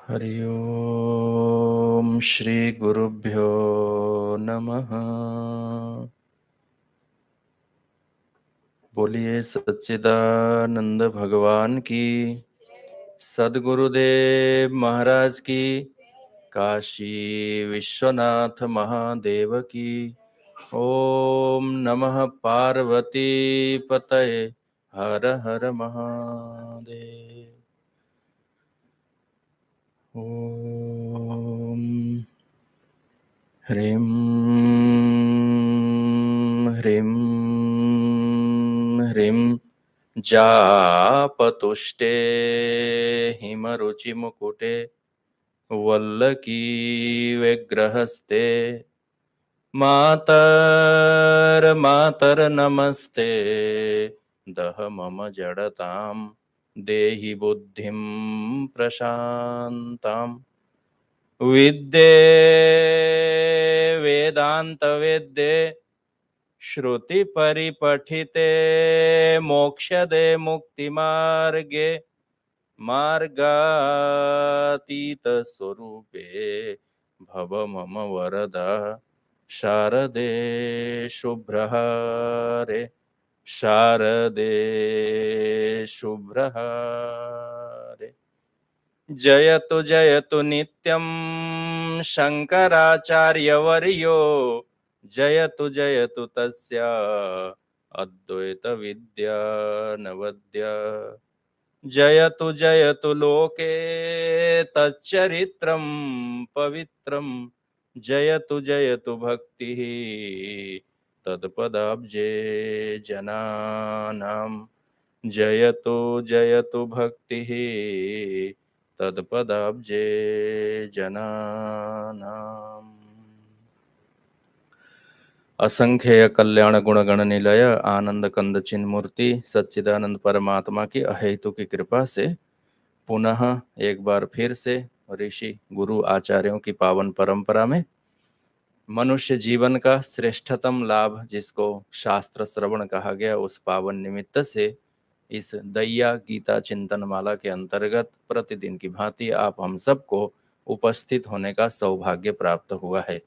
हरि ओम श्री गुरुभ्यो नमः। बोलिए सच्चिदानंद भगवान की, सद्गुरुदेव महाराज की, काशी विश्वनाथ महादेव की। ओम नमः पार्वती पतये, हर हर महादेव। ओम ह्रीं ह्रीं ह्रीं जापतुष्टे हिमरुचिमुकुटे वल्लकी विग्रहस्ते मातर्नमस्ते दह मम जडतां देहि बुद्धिं प्रशान्ताम्। विद्ये वेदान्तवेद्ये श्रुति परिपठिते मोक्षदे मुक्तिमार्गे मार्गातीत स्वरूपे भव मम वरदा शारदे शुभ्रहारे शारदे शुभ्रहारे। जयतु जयतु नित्यं शंकराचार्यवर्यो जयतु जयतु तस्य अद्वैत विद्या नवद्या। जयतु जयतु लोके तच्चरित्रं पवित्रं जयतु जयतु भक्तिः तत्पदाब्जे जनानां। जयतु जयतु भक्तिः तत्पदाब्जे जनानाम्। असंख्य कल्याण गुणगण निलय आनंद कंद चिन्मूर्ति सच्चिदानंद परमात्मा की अहेतु की कृपा से पुनः एक बार फिर से ऋषि गुरु आचार्यों की पावन परंपरा में मनुष्य जीवन का श्रेष्ठतम लाभ जिसको शास्त्र श्रवण कहा गया, उस पावन निमित्त से इस दैया गीता चिंतन माला के अंतर्गत प्रतिदिन की भांति आप हम सबको उपस्थित होने का सौभाग्य प्राप्त हुआ है।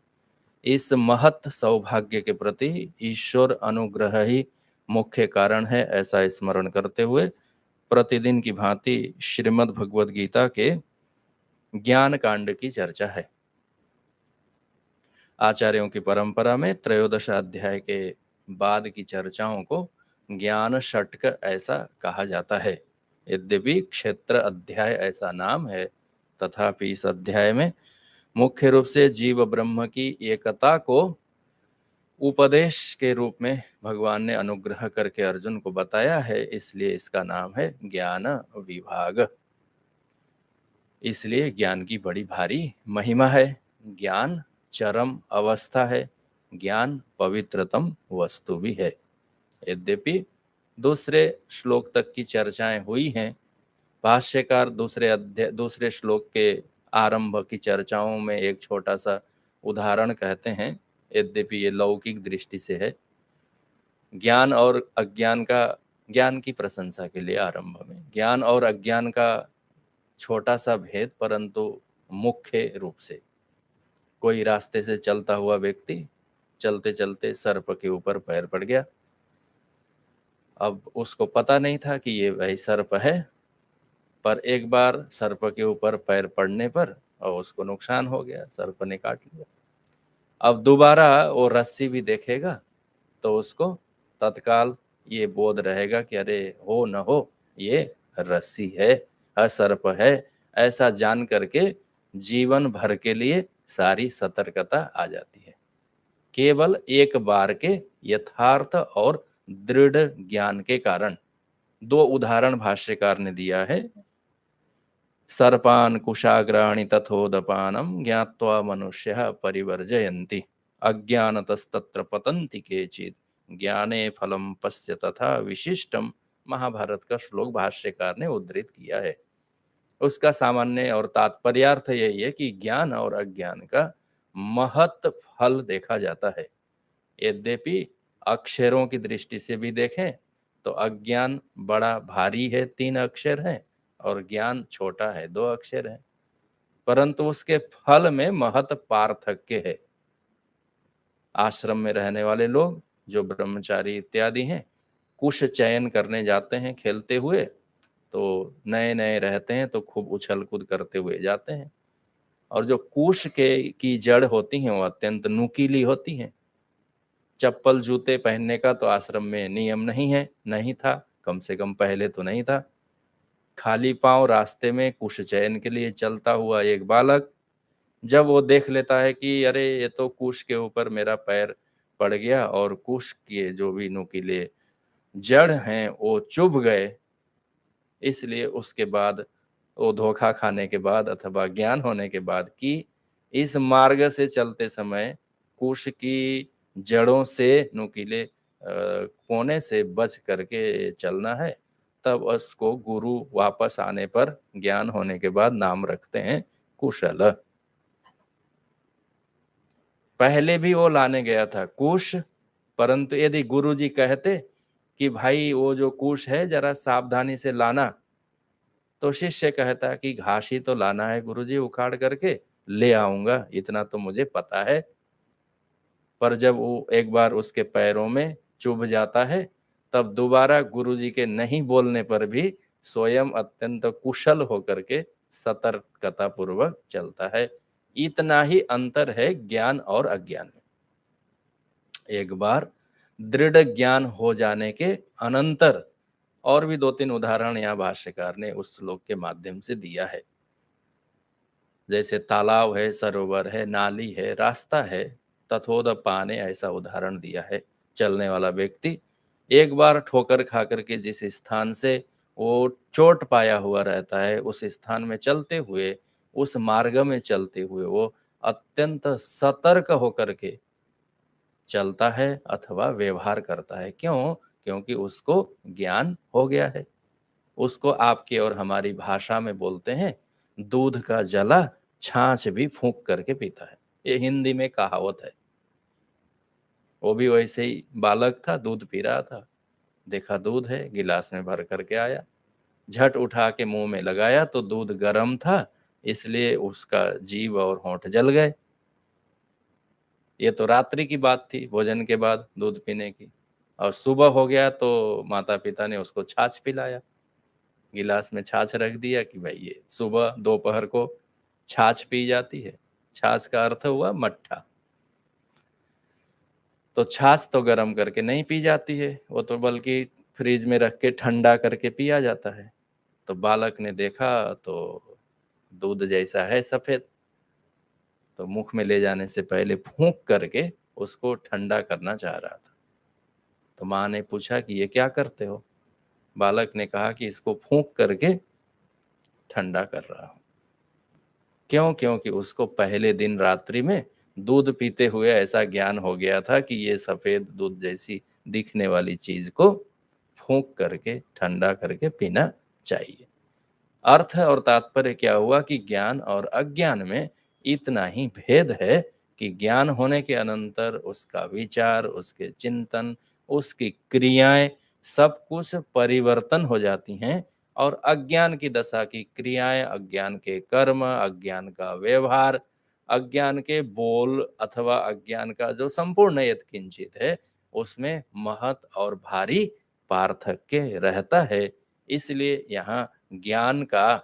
इस महत् सौभाग्य के प्रति ईश्वर अनुग्रह ही मुख्य कारण है, ऐसा स्मरण करते हुए प्रतिदिन की भांति श्रीमद् भगवद गीता के ज्ञान कांड की चर्चा है। आचार्यों की परंपरा में त्रयोदश अध्याय के बाद की चर्चाओं को ज्ञान षटक ऐसा कहा जाता है। यद्यपि क्षेत्र अध्याय ऐसा नाम है, तथापि इस अध्याय में मुख्य रूप से जीव ब्रह्म की एकता को उपदेश के रूप में भगवान ने अनुग्रह करके अर्जुन को बताया है, इसलिए इसका नाम है ज्ञान विभाग। इसलिए ज्ञान की बड़ी भारी महिमा है। ज्ञान चरम अवस्था है, ज्ञान पवित्रतम वस्तु भी है। यद्यपि दूसरे श्लोक तक की चर्चाएं हुई हैं, भाष्यकार दूसरे श्लोक के आरंभ की चर्चाओं में एक छोटा सा उदाहरण कहते हैं, यद्यपि ये लौकिक दृष्टि से है। ज्ञान और अज्ञान का, ज्ञान की प्रशंसा के लिए आरंभ में ज्ञान और अज्ञान का छोटा सा भेद, परंतु मुख्य रूप से कोई रास्ते से चलता हुआ व्यक्ति चलते चलते सर्प के ऊपर पैर पड़ गया। अब उसको पता नहीं था कि ये वही सर्प है, पर एक बार सर्प के ऊपर पैर पड़ने पर और उसको नुकसान हो गया, सर्प ने काट लिया। अब दोबारा वो रस्सी भी देखेगा तो उसको तत्काल ये बोध रहेगा कि अरे हो न हो ये रस्सी है, सर्प है। ऐसा जान करके जीवन भर के लिए सारी सतर्कता आ जाती है। केवल एक बार के यथार्थ और दृढ़ ज्ञान के कारण। दो उदाहरण भाष्यकार ने दिया है। सर्पान कुशाग्राणि तथोदपानम ज्ञात्वा मनुष्यः परिवर्जयन्ति अज्ञानतस्तत्र पतन्ति केचित् ज्ञाने फलम पश्य तथा विशिष्टम। महाभारत का श्लोक भाष्यकार ने उद्धृत किया है। उसका सामान्य और तात्पर्यार्थ यही है कि ज्ञान और अज्ञान का महत् फल देखा जाता है। यद्यपि अक्षरों की दृष्टि से भी देखें तो अज्ञान बड़ा भारी है, 3 अक्षर हैं, और ज्ञान छोटा है, 2 अक्षर है। परंतु उसके फल में महत पार्थक्य है। आश्रम में रहने वाले लोग जो ब्रह्मचारी इत्यादि हैं, कुश चयन करने जाते हैं खेलते हुए, तो नए नए रहते हैं तो खूब उछल कूद करते हुए जाते हैं। और जो कुश के की जड़ होती हैं वो अत्यंत नुकीली होती हैं। चप्पल जूते पहनने का तो आश्रम में नियम नहीं है, नहीं था, कम से कम पहले तो नहीं था। खाली पांव रास्ते में कुश चयन के लिए चलता हुआ एक बालक, जब वो देख लेता है कि अरे ये तो कुश के ऊपर मेरा पैर पड़ गया और कुश के जो भी नुकीले जड़ हैं वो चुभ गए, इसलिए उसके बाद वो धोखा खाने के बाद अथवा ज्ञान होने के बाद कि इस मार्ग से चलते समय कुश की जड़ों से नुकीले कोने से बच करके चलना है, तब उसको गुरु वापस आने पर ज्ञान होने के बाद नाम रखते हैं कुशल। पहले भी वो लाने गया था कुश, परंतु यदि गुरुजी कहते कि भाई वो जो कुश है जरा सावधानी से लाना, तो शिष्य कहता कि घास ही तो लाना है गुरुजी, उखाड़ करके ले आऊंगा, इतना तो मुझे पता है। पर जब वो एक बार उसके पैरों में चुभ जाता है, तब दोबारा गुरुजी के नहीं बोलने पर भी स्वयं अत्यंत कुशल होकर के सतर्कता पूर्वक चलता है। इतना ही अंतर है ज्ञान और अज्ञान में। एक बार दृढ़ ज्ञान हो जाने के अनंतर, और भी दो तीन उदाहरण यहाँ भाष्यकार ने उस श्लोक के माध्यम से दिया है। जैसे तालाब है, सरोवर है, नाली है, रास्ता है, तथोदपाने ने ऐसा उदाहरण दिया है। चलने वाला व्यक्ति एक बार ठोकर खा करके जिस स्थान से वो चोट पाया हुआ रहता है, उस स्थान में चलते हुए, उस मार्ग में चलते हुए वो अत्यंत सतर्क होकर के चलता है अथवा व्यवहार करता है। क्यों? क्योंकि उसको ज्ञान हो गया है। उसको आपकी और हमारी भाषा में बोलते हैं, दूध का जला छाछ भी फूंक करके पीता है। ये हिंदी में कहावत है। वो भी वैसे ही बालक था, दूध पी रहा था, देखा दूध है, गिलास में भर करके आया, झट उठा के मुंह में लगाया तो दूध गर्म था, इसलिए उसका जीभ और होंठ जल गए। ये तो रात्रि की बात थी, भोजन के बाद दूध पीने की। और सुबह हो गया तो माता पिता ने उसको छाछ पिलाया, गिलास में छाछ रख दिया कि भाई ये सुबह दोपहर को छाछ पी जाती है। छाछ का अर्थ हुआ मट्ठा। तो छाछ तो गर्म करके नहीं पी जाती है, वो तो बल्कि फ्रिज में रख के ठंडा करके पिया जाता है। तो बालक ने देखा तो दूध जैसा है सफेद, तो मुख में ले जाने से पहले फूंक करके उसको ठंडा करना चाह रहा था। तो माँ ने पूछा कि ये क्या करते हो? बालक ने कहा कि इसको फूंक करके ठंडा कर रहा हूँ। क्यों? क्योंकि उसको पहले दिन रात्रि में दूध पीते हुए ऐसा ज्ञान हो गया था कि ये सफेद दूध जैसी दिखने वाली चीज को फूंक करके ठंडा करके पीना चाहिए। अर्थ और तात्पर्य क्या हुआ कि ज्ञान और अज्ञान में इतना ही भेद है कि ज्ञान होने के अनंतर उसका विचार, उसके चिंतन, उसकी क्रियाएं सब कुछ परिवर्तन हो जाती हैं। और अज्ञान की दशा की क्रियाएं, अज्ञान के कर्म, अज्ञान का व्यवहार, अज्ञान के बोल अथवा अज्ञान का जो संपूर्ण यत्किंचित है, उसमें महत और भारी पार्थक्य रहता है। इसलिए यहाँ ज्ञान का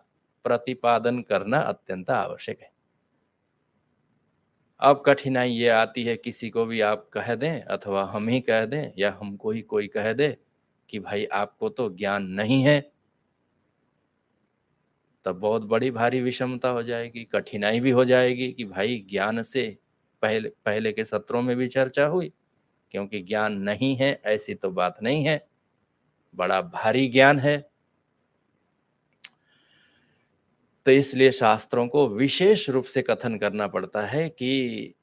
प्रतिपादन करना अत्यंत आवश्यक है। अब कठिनाई ये आती है, किसी को भी आप कह दें अथवा हम ही कह दें या हमको ही कोई कह दे कि भाई आपको तो ज्ञान नहीं है, तब बहुत बड़ी भारी विषमता हो जाएगी, कठिनाई भी हो जाएगी कि भाई ज्ञान से पहले पहले के सत्रों में भी चर्चा हुई, क्योंकि ज्ञान नहीं है ऐसी तो बात नहीं है, बड़ा भारी ज्ञान है। तो इसलिए शास्त्रों को विशेष रूप से कथन करना पड़ता है कि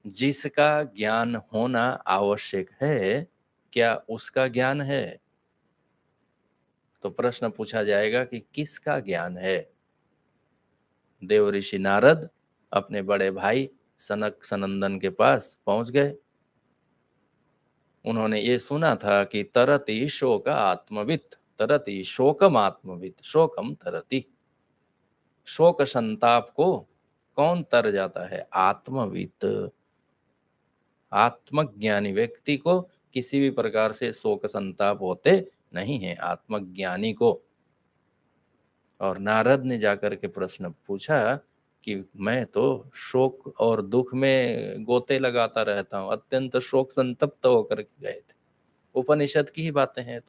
जिसका ज्ञान होना आवश्यक है, क्या उसका ज्ञान है? तो प्रश्न पूछा जाएगा कि किसका ज्ञान है? देव ऋषि नारद अपने बड़े भाई सनक सनंदन के पास पहुंच गए। उन्होंने ये सुना था कि तरति शोक आत्मवित्, तरति शोकम आत्मवित्, शोकम तरति। शोक संताप को कौन तर जाता है? आत्मविद। आत्मज्ञानी व्यक्ति को किसी भी प्रकार से शोक संताप होते नहीं है, आत्मज्ञानी को। और नारद ने जाकर के प्रश्न पूछा कि मैं तो शोक और दुख में गोते लगाता रहता हूं, अत्यंत शोक संतप्त होकर के गए थे। उपनिषद की ही बातें हैं।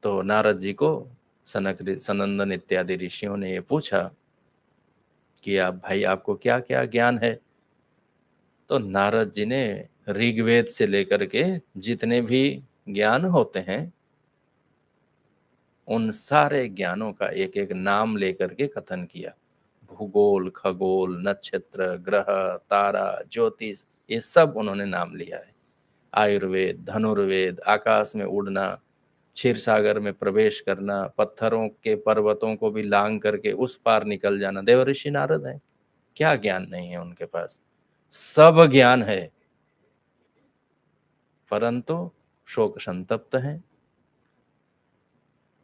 तो नारद जी को सनंदन इत्यादि ऋषियों ने ये पूछा कि आप भाई, आपको क्या क्या ज्ञान है? तो नारद जी ने ऋग्वेद से लेकर के जितने भी ज्ञान होते हैं, उन सारे ज्ञानों का एक एक नाम लेकर के कथन किया। भूगोल, खगोल, नक्षत्र, ग्रह, तारा, ज्योतिष, ये सब उन्होंने नाम लिया है। आयुर्वेद, धनुर्वेद, आकाश में उड़ना, क्षीर सागर में प्रवेश करना, पत्थरों के पर्वतों को भी लांग करके उस पार निकल जाना। देवर्षि नारद हैं, क्या ज्ञान नहीं है उनके पास? सब ज्ञान है, परंतु शोक संतप्त हैं।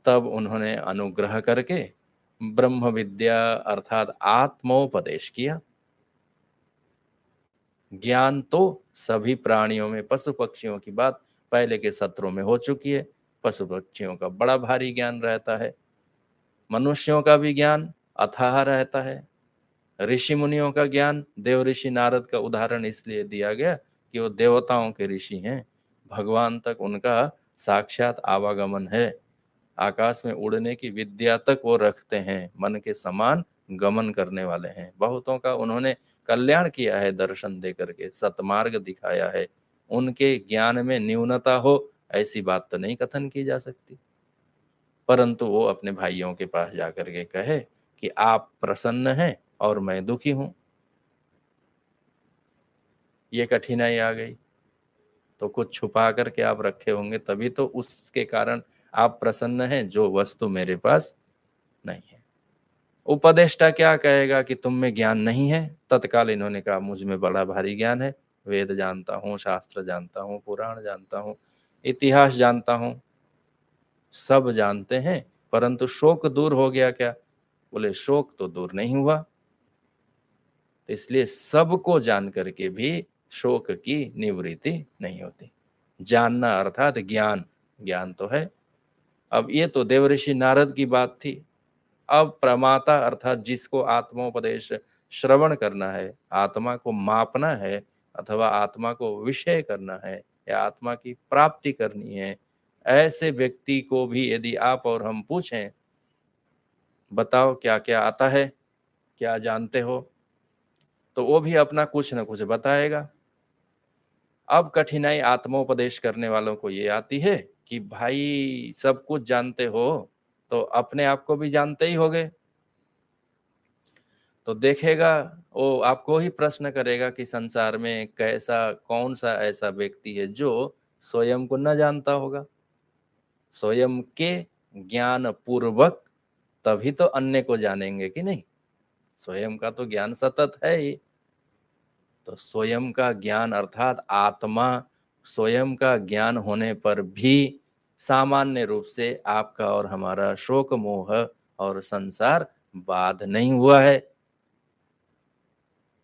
तब उन्होंने अनुग्रह करके ब्रह्म विद्या अर्थात आत्मोपदेश किया। ज्ञान तो सभी प्राणियों में, पशु पक्षियों की बात पहले के सत्रों में हो चुकी है। पशु पक्षियों का बड़ा भारी ज्ञान रहता है, मनुष्यों का भी ज्ञान अथाह रहता है। ऋषि मुनियों का ज्ञान, देव ऋषि नारद का उदाहरण इसलिए दिया गया कि वो देवताओं के ऋषि हैं, भगवान तक उनका साक्षात आवागमन है। आकाश में उड़ने की विद्या तक वो रखते हैं, मन के समान गमन करने वाले हैं। बहुतों का उन्होंने कल्याण किया है, दर्शन दे करके सतमार्ग दिखाया है। उनके ज्ञान में न्यूनता हो, ऐसी बात तो नहीं कथन की जा सकती। परंतु वो अपने भाइयों के पास जाकर के कहे कि आप प्रसन्न हैं और मैं दुखी हूं। ये कठिनाई आ गई, तो कुछ छुपा करके आप रखे होंगे, तभी तो उसके कारण आप प्रसन्न हैं, जो वस्तु मेरे पास नहीं है। उपदेष्टा क्या कहेगा कि तुम में ज्ञान नहीं है? तत्काल इन्होंने कहा मुझ में बड़ा भारी ज्ञान है, वेद जानता हूँ, शास्त्र जानता हूँ, पुराण जानता हूँ, इतिहास जानता हूँ, सब जानते हैं, परंतु शोक दूर हो गया क्या? बोले शोक तो दूर नहीं हुआ। तो इसलिए सबको जान करके भी शोक की निवृत्ति नहीं होती। जानना अर्थात ज्ञान, ज्ञान तो है। अब ये तो देवऋषि नारद की बात थी। अब प्रमाता अर्थात जिसको आत्मोपदेश श्रवण करना है, आत्मा को मापना है, अथवा आत्मा को विषय करना है, या आत्मा की प्राप्ति करनी है, ऐसे व्यक्ति को भी यदि आप और हम पूछें, बताओ क्या क्या आता है, क्या जानते हो, तो वो भी अपना कुछ न कुछ बताएगा। अब कठिनाई आत्मोपदेश करने वालों को ये आती है कि भाई सब कुछ जानते हो तो अपने आप को भी जानते ही होगे। तो देखेगा, वो आपको ही प्रश्न करेगा कि संसार में कैसा, कौन सा ऐसा व्यक्ति है जो स्वयं को न जानता होगा। स्वयं के ज्ञान पूर्वक तभी तो अन्य को जानेंगे कि नहीं। स्वयं का तो ज्ञान सतत है ही। तो स्वयं का ज्ञान अर्थात आत्मा, स्वयं का ज्ञान होने पर भी सामान्य रूप से आपका और हमारा शोक मोह और संसार बाध नहीं हुआ है।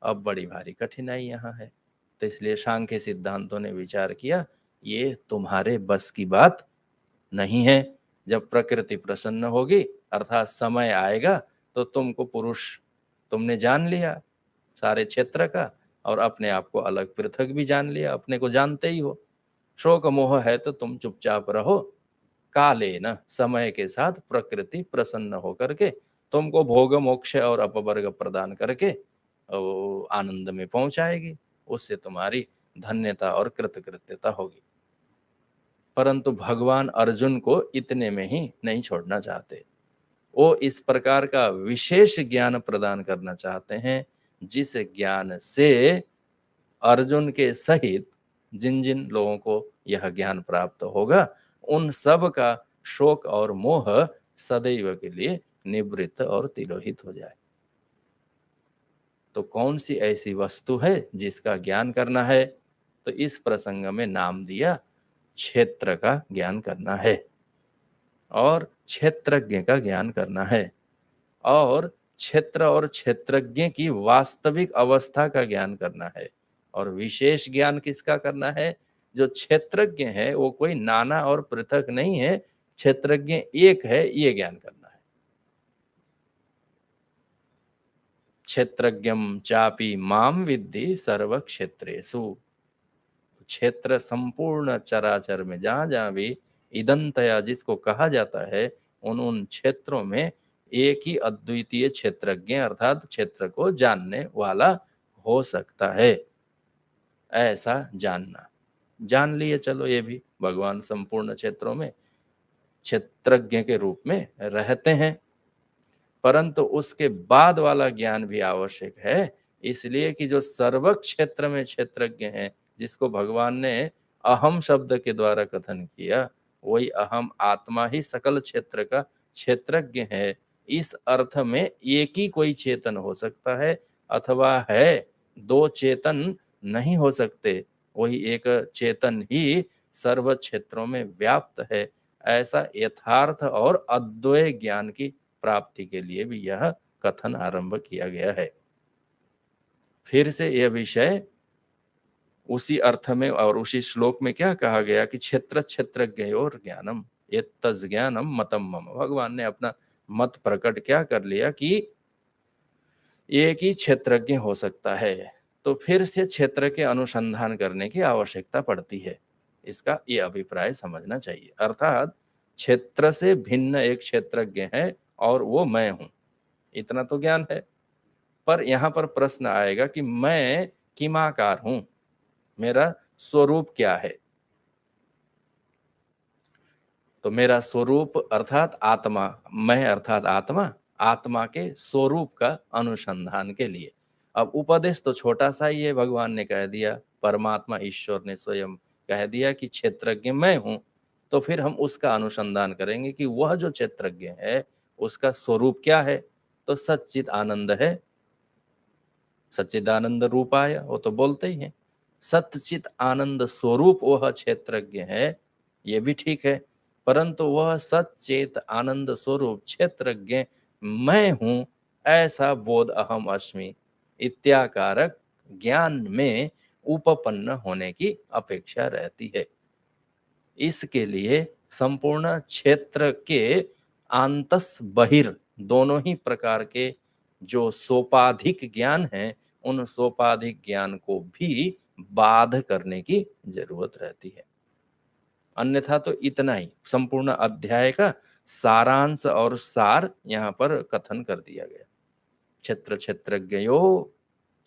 अब बड़ी भारी कठिनाई यहाँ है। तो इसलिए सांख्य सिद्धांतों ने विचार किया, ये तुम्हारे बस की बात नहीं है। जब प्रकृति प्रसन्न होगी अर्थात समय आएगा, तो तुमको पुरुष तुमने जान लिया सारे क्षेत्र का, और अपने आप को अलग पृथक भी जान लिया, अपने को जानते ही हो। शोक मोह है तो तुम चुपचाप रहो, काले न समय के साथ प्रकृति प्रसन्न होकर के तुमको भोग मोक्ष और अपवर्ग प्रदान करके वो आनंद में पहुंचाएगी। उससे तुम्हारी धन्यता और कृतकृत्यता होगी। परंतु भगवान अर्जुन को इतने में ही नहीं छोड़ना चाहते। वो इस प्रकार का विशेष ज्ञान प्रदान करना चाहते हैं, जिस ज्ञान से अर्जुन के सहित जिन जिन लोगों को यह ज्ञान प्राप्त होगा, उन सब का शोक और मोह सदैव के लिए निवृत्त और तिरोहित हो जाए। तो कौन सी ऐसी वस्तु है जिसका ज्ञान करना है? तो इस प्रसंग में नाम दिया, क्षेत्र का ज्ञान करना है। और क्षेत्रज्ञ का ज्ञान करना है, और क्षेत्र और क्षेत्रज्ञ की वास्तविक अवस्था का ज्ञान करना है। और विशेष ज्ञान किसका करना है? जो क्षेत्रज्ञ है वो कोई नाना और पृथक नहीं है, क्षेत्रज्ञ एक है, ये ज्ञान करना है। क्षेत्रज्ञम चापि माम विद्धि सर्व क्षेत्रेषु। क्षेत्र संपूर्ण चराचर में जहां जहां भी इदंतया जिसको कहा जाता है, उन उन क्षेत्रों में एक ही अद्वितीय क्षेत्रज्ञ अर्थात क्षेत्र को जानने वाला हो सकता है। ऐसा जानना, जान लिए चलो ये भी भगवान संपूर्ण क्षेत्रों में क्षेत्रज्ञ के रूप में रहते हैं, परंतु उसके बाद वाला ज्ञान भी आवश्यक है। इसलिए कि जो सर्व क्षेत्र में क्षेत्रज्ञ है, जिसको भगवान ने अहम शब्द के द्वारा कथन किया, वही अहम आत्मा ही सकल क्षेत्र का क्षेत्रज्ञ है। इस अर्थ में एक ही कोई चेतन हो सकता है, अथवा है दो चेतन नहीं हो सकते, वही एक चेतन ही सर्व क्षेत्रों में व्याप्त है। ऐसा यथार्थ और अद्वैय ज्ञान की प्राप्ति के लिए भी यह कथन आरंभ किया गया है। फिर से यह विषय उसी अर्थ में और उसी श्लोक में क्या कहा गया कि क्षेत्र क्षेत्रज्ञयोर ज्ञानम एतज्ज्ञानम मतम मम। भगवान ने अपना मत प्रकट क्या कर लिया कि एक ही क्षेत्रज्ञ हो सकता है, तो फिर से क्षेत्र के अनुसंधान करने की आवश्यकता पड़ती है। इसका ये अभिप्राय समझना चाहिए। अर्थात क्षेत्र से भिन्न एक क्षेत्रज्ञ है और वो मैं हूं, इतना तो ज्ञान है। पर यहाँ पर प्रश्न आएगा कि मैं किमाकार हूं, मेरा स्वरूप क्या है? तो मेरा स्वरूप अर्थात आत्मा, मैं अर्थात आत्मा, आत्मा के स्वरूप का अनुसंधान के लिए। अब उपदेश तो छोटा सा ही है, भगवान ने कह दिया, परमात्मा ईश्वर ने स्वयं कह दिया कि क्षेत्रज्ञ मैं हूं। तो फिर हम उसका अनुसंधान करेंगे कि वह जो क्षेत्रज्ञ है उसका स्वरूप क्या है। तो सच्चित आनंद है, सच्चिदानंद रूपाय, वो तो बोलते ही हैं। सच्चित आनंद स्वरूप वह क्षेत्रज्ञ है, ये भी ठीक है, परंतु वह सच्चेत आनंद स्वरूप क्षेत्रज्ञ मैं हूं, ऐसा बोध अहम अस्मि इत्याकारक ज्ञान में उपपन्न होने की अपेक्षा रहती है। इसके लिए संपूर्ण क्षेत्र के आंतस बहिर दोनों ही प्रकार के जो सोपाधिक ज्ञान है, उन सोपाधिक ज्ञान को भी बाध करने की जरूरत रहती है। अन्यथा तो इतना ही संपूर्ण अध्याय का सारांश और सार यहाँ पर कथन कर दिया गया। क्षेत्र क्षेत्रज्ञयो,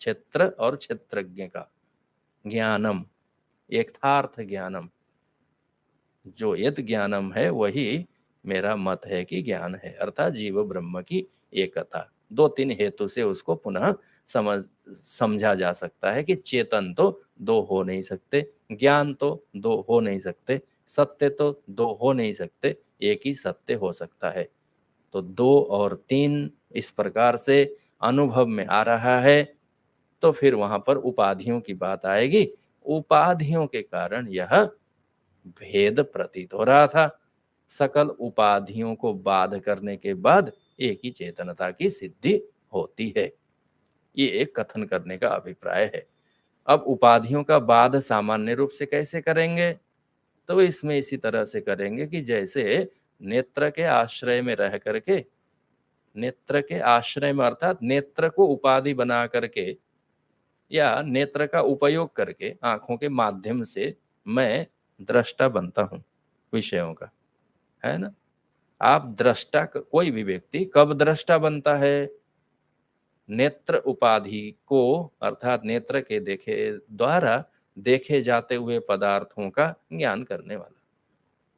क्षेत्र और क्षेत्रज्ञ का ज्ञानम, यथार्थ ज्ञानम, जो यद ज्ञानम है वही मेरा मत है कि ज्ञान है, अर्थात जीव ब्रह्म की एकता। दो तीन हेतु से उसको पुनः समझा जा सकता है कि चेतन तो दो हो नहीं सकते, ज्ञान तो दो हो नहीं सकते, सत्य तो दो हो नहीं सकते, एक ही सत्य हो सकता है। तो दो और तीन इस प्रकार से अनुभव में आ रहा है, तो फिर वहां पर उपाधियों की बात आएगी। उपाधियों के कारण यह भेद प्रतीत हो रहा था। सकल उपाधियों को बाध करने के बाद एक ही चेतनता की सिद्धि होती है, ये एक कथन करने का अभिप्राय है। अब उपाधियों का बाध सामान्य रूप से कैसे करेंगे? तो इसमें इसी तरह से करेंगे कि जैसे नेत्र के आश्रय में रह करके, नेत्र के आश्रय में अर्थात नेत्र को उपाधि बना करके या नेत्र का उपयोग करके आंखों के माध्यम से मैं दृष्टा बनता हूं विषयों का, है ना? आप दृष्टा, कोई भी व्यक्ति कब दृष्टा बनता है? नेत्र उपाधि को अर्थात नेत्र के देखे द्वारा देखे जाते हुए पदार्थों का ज्ञान करने वाला।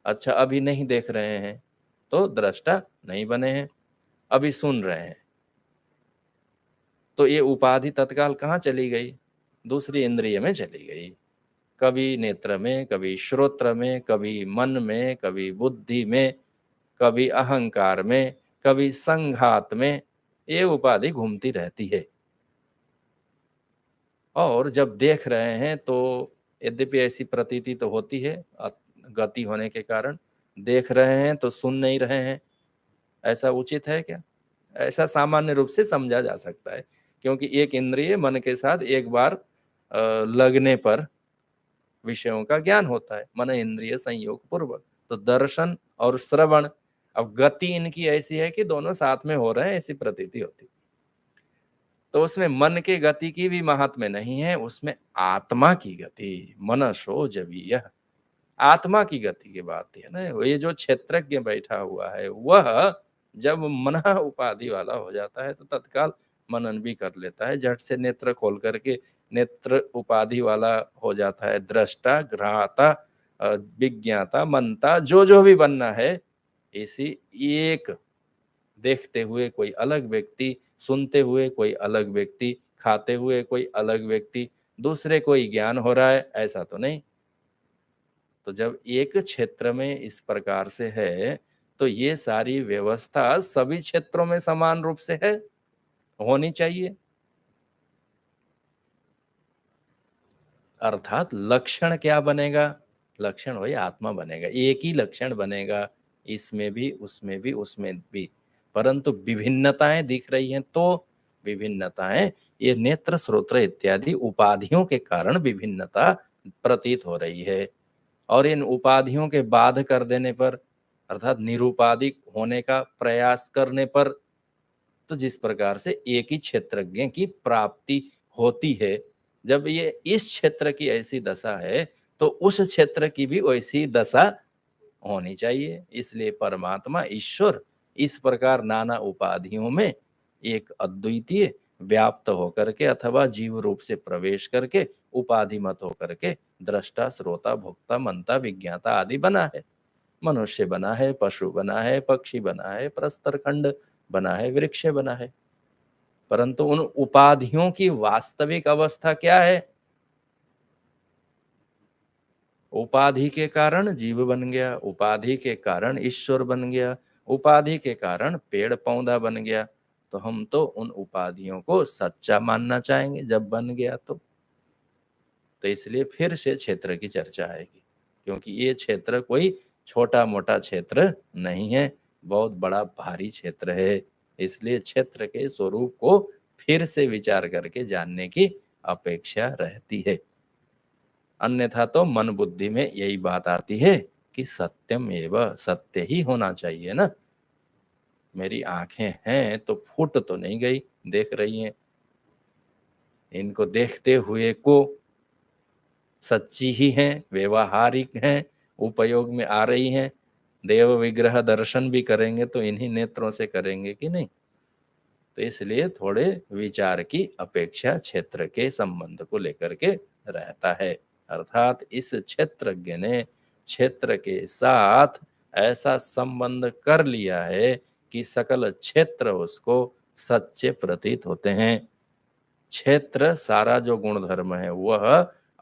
अच्छा, अभी नहीं देख रहे हैं तो दृष्टा नहीं बने हैं, अभी सुन रहे हैं तो ये उपाधि तत्काल कहाँ चली गई? दूसरी इंद्रिय में चली गई। कभी नेत्र में, कभी श्रोत्र में, कभी मन में, कभी बुद्धि में, कभी अहंकार में, कभी संघात में, ये उपाधि घूमती रहती है। और जब देख रहे हैं तो यद्यपि ऐसी प्रतीति तो होती है गति होने के कारण, देख रहे हैं तो सुन नहीं रहे हैं, ऐसा उचित है क्या? ऐसा सामान्य रूप से समझा जा सकता है, क्योंकि एक इंद्रिय मन के साथ एक बार लगने पर विषयों का ज्ञान होता है, मन इंद्रिय संयोग पूर्वक। तो दर्शन और श्रवण, अब गति इनकी ऐसी है कि दोनों साथ में हो रहे हैं, ऐसी प्रतीति होती। तो उसमें मन के गति की भी महात्म्य नहीं है, उसमें आत्मा की गति, मनसो जवीय, आत्मा की गति की बात है ना। ये जो क्षेत्रज्ञ बैठा हुआ है वह जब मन उपाधि वाला हो जाता है तो तत्काल मनन भी कर लेता है, झट से नेत्र खोल करके नेत्र उपाधि वाला हो जाता है, दृष्टा, घ्राता, विज्ञाता, मनता, जो जो भी बनना है, इसी एक देखते हुए कोई अलग व्यक्ति, सुनते हुए कोई अलग व्यक्ति, खाते हुए कोई अलग व्यक्ति, दूसरे कोई ज्ञान हो रहा है, ऐसा तो नहीं। तो जब एक क्षेत्र में इस प्रकार से है, तो ये सारी व्यवस्था सभी क्षेत्रों में समान रूप से है, होनी चाहिए। अर्थात लक्षण क्या बनेगा? लक्षण वही आत्मा बनेगा, एक ही लक्षण बनेगा, इसमें भी, उसमें भी, उसमें भी। परंतु विभिन्नताएं दिख रही हैं, तो विभिन्नताएं ये नेत्र, श्रोत्र इत्यादि उपाधियों के कारण विभिन्नता प्रतीत हो रही है। और इन उपाधियों के बाध कर देने पर, अर्थात निरुपाधिक होने का प्रयास करने पर, तो जिस प्रकार से एक ही क्षेत्रज्ञ की प्राप्ति होती है, जब ये इस क्षेत्र की ऐसी दशा है, तो उस क्षेत्र की भी वैसी दशा होनी चाहिए। इसलिए परमात्मा ईश्वर इस प्रकार नाना उपाधियों में एक अद्वितीय व्याप्त होकर के अथवा जीव रूप से प्रवेश करके उपाधि मत होकर के दृष्टा, श्रोता, भोक्ता, मंता, विज्ञाता आदि बना है। मनुष्य बना है, पशु बना है, पक्षी बना है, प्रस्तर खंड बना है, वृक्ष बना है। परंतु उन उपाधियों की वास्तविक अवस्था क्या है? उपाधि के कारण जीव बन गया, उपाधि के कारण ईश्वर बन गया, उपाधि के कारण पेड़ पौधा बन गया। तो हम तो उन उपाधियों को सच्चा मानना चाहेंगे जब बन गया तो इसलिए फिर से क्षेत्र की चर्चा आएगी, क्योंकि ये क्षेत्र कोई छोटा मोटा क्षेत्र नहीं है, बहुत बड़ा भारी क्षेत्र है। इसलिए क्षेत्र के स्वरूप को फिर से विचार करके जानने की अपेक्षा रहती है। अन्यथा तो मन बुद्धि में यही बात आती है कि सत्यम एवं, सत्य ही होना चाहिए ना। मेरी आंखें हैं तो फूट तो नहीं गई, देख रही हैं, इनको देखते हुए को सच्ची ही हैं, व्यवहारिक हैं, उपयोग में आ रही हैं। देव विग्रह दर्शन भी करेंगे तो इन्हीं नेत्रों से करेंगे कि नहीं? तो इसलिए थोड़े विचार की अपेक्षा क्षेत्र के संबंध को लेकर के रहता है। अर्थात इस क्षेत्रज्ञ ने क्षेत्र के साथ ऐसा संबंध कर लिया है कि सकल क्षेत्र उसको सच्चे प्रतीत होते हैं। क्षेत्र सारा जो गुण धर्म है वह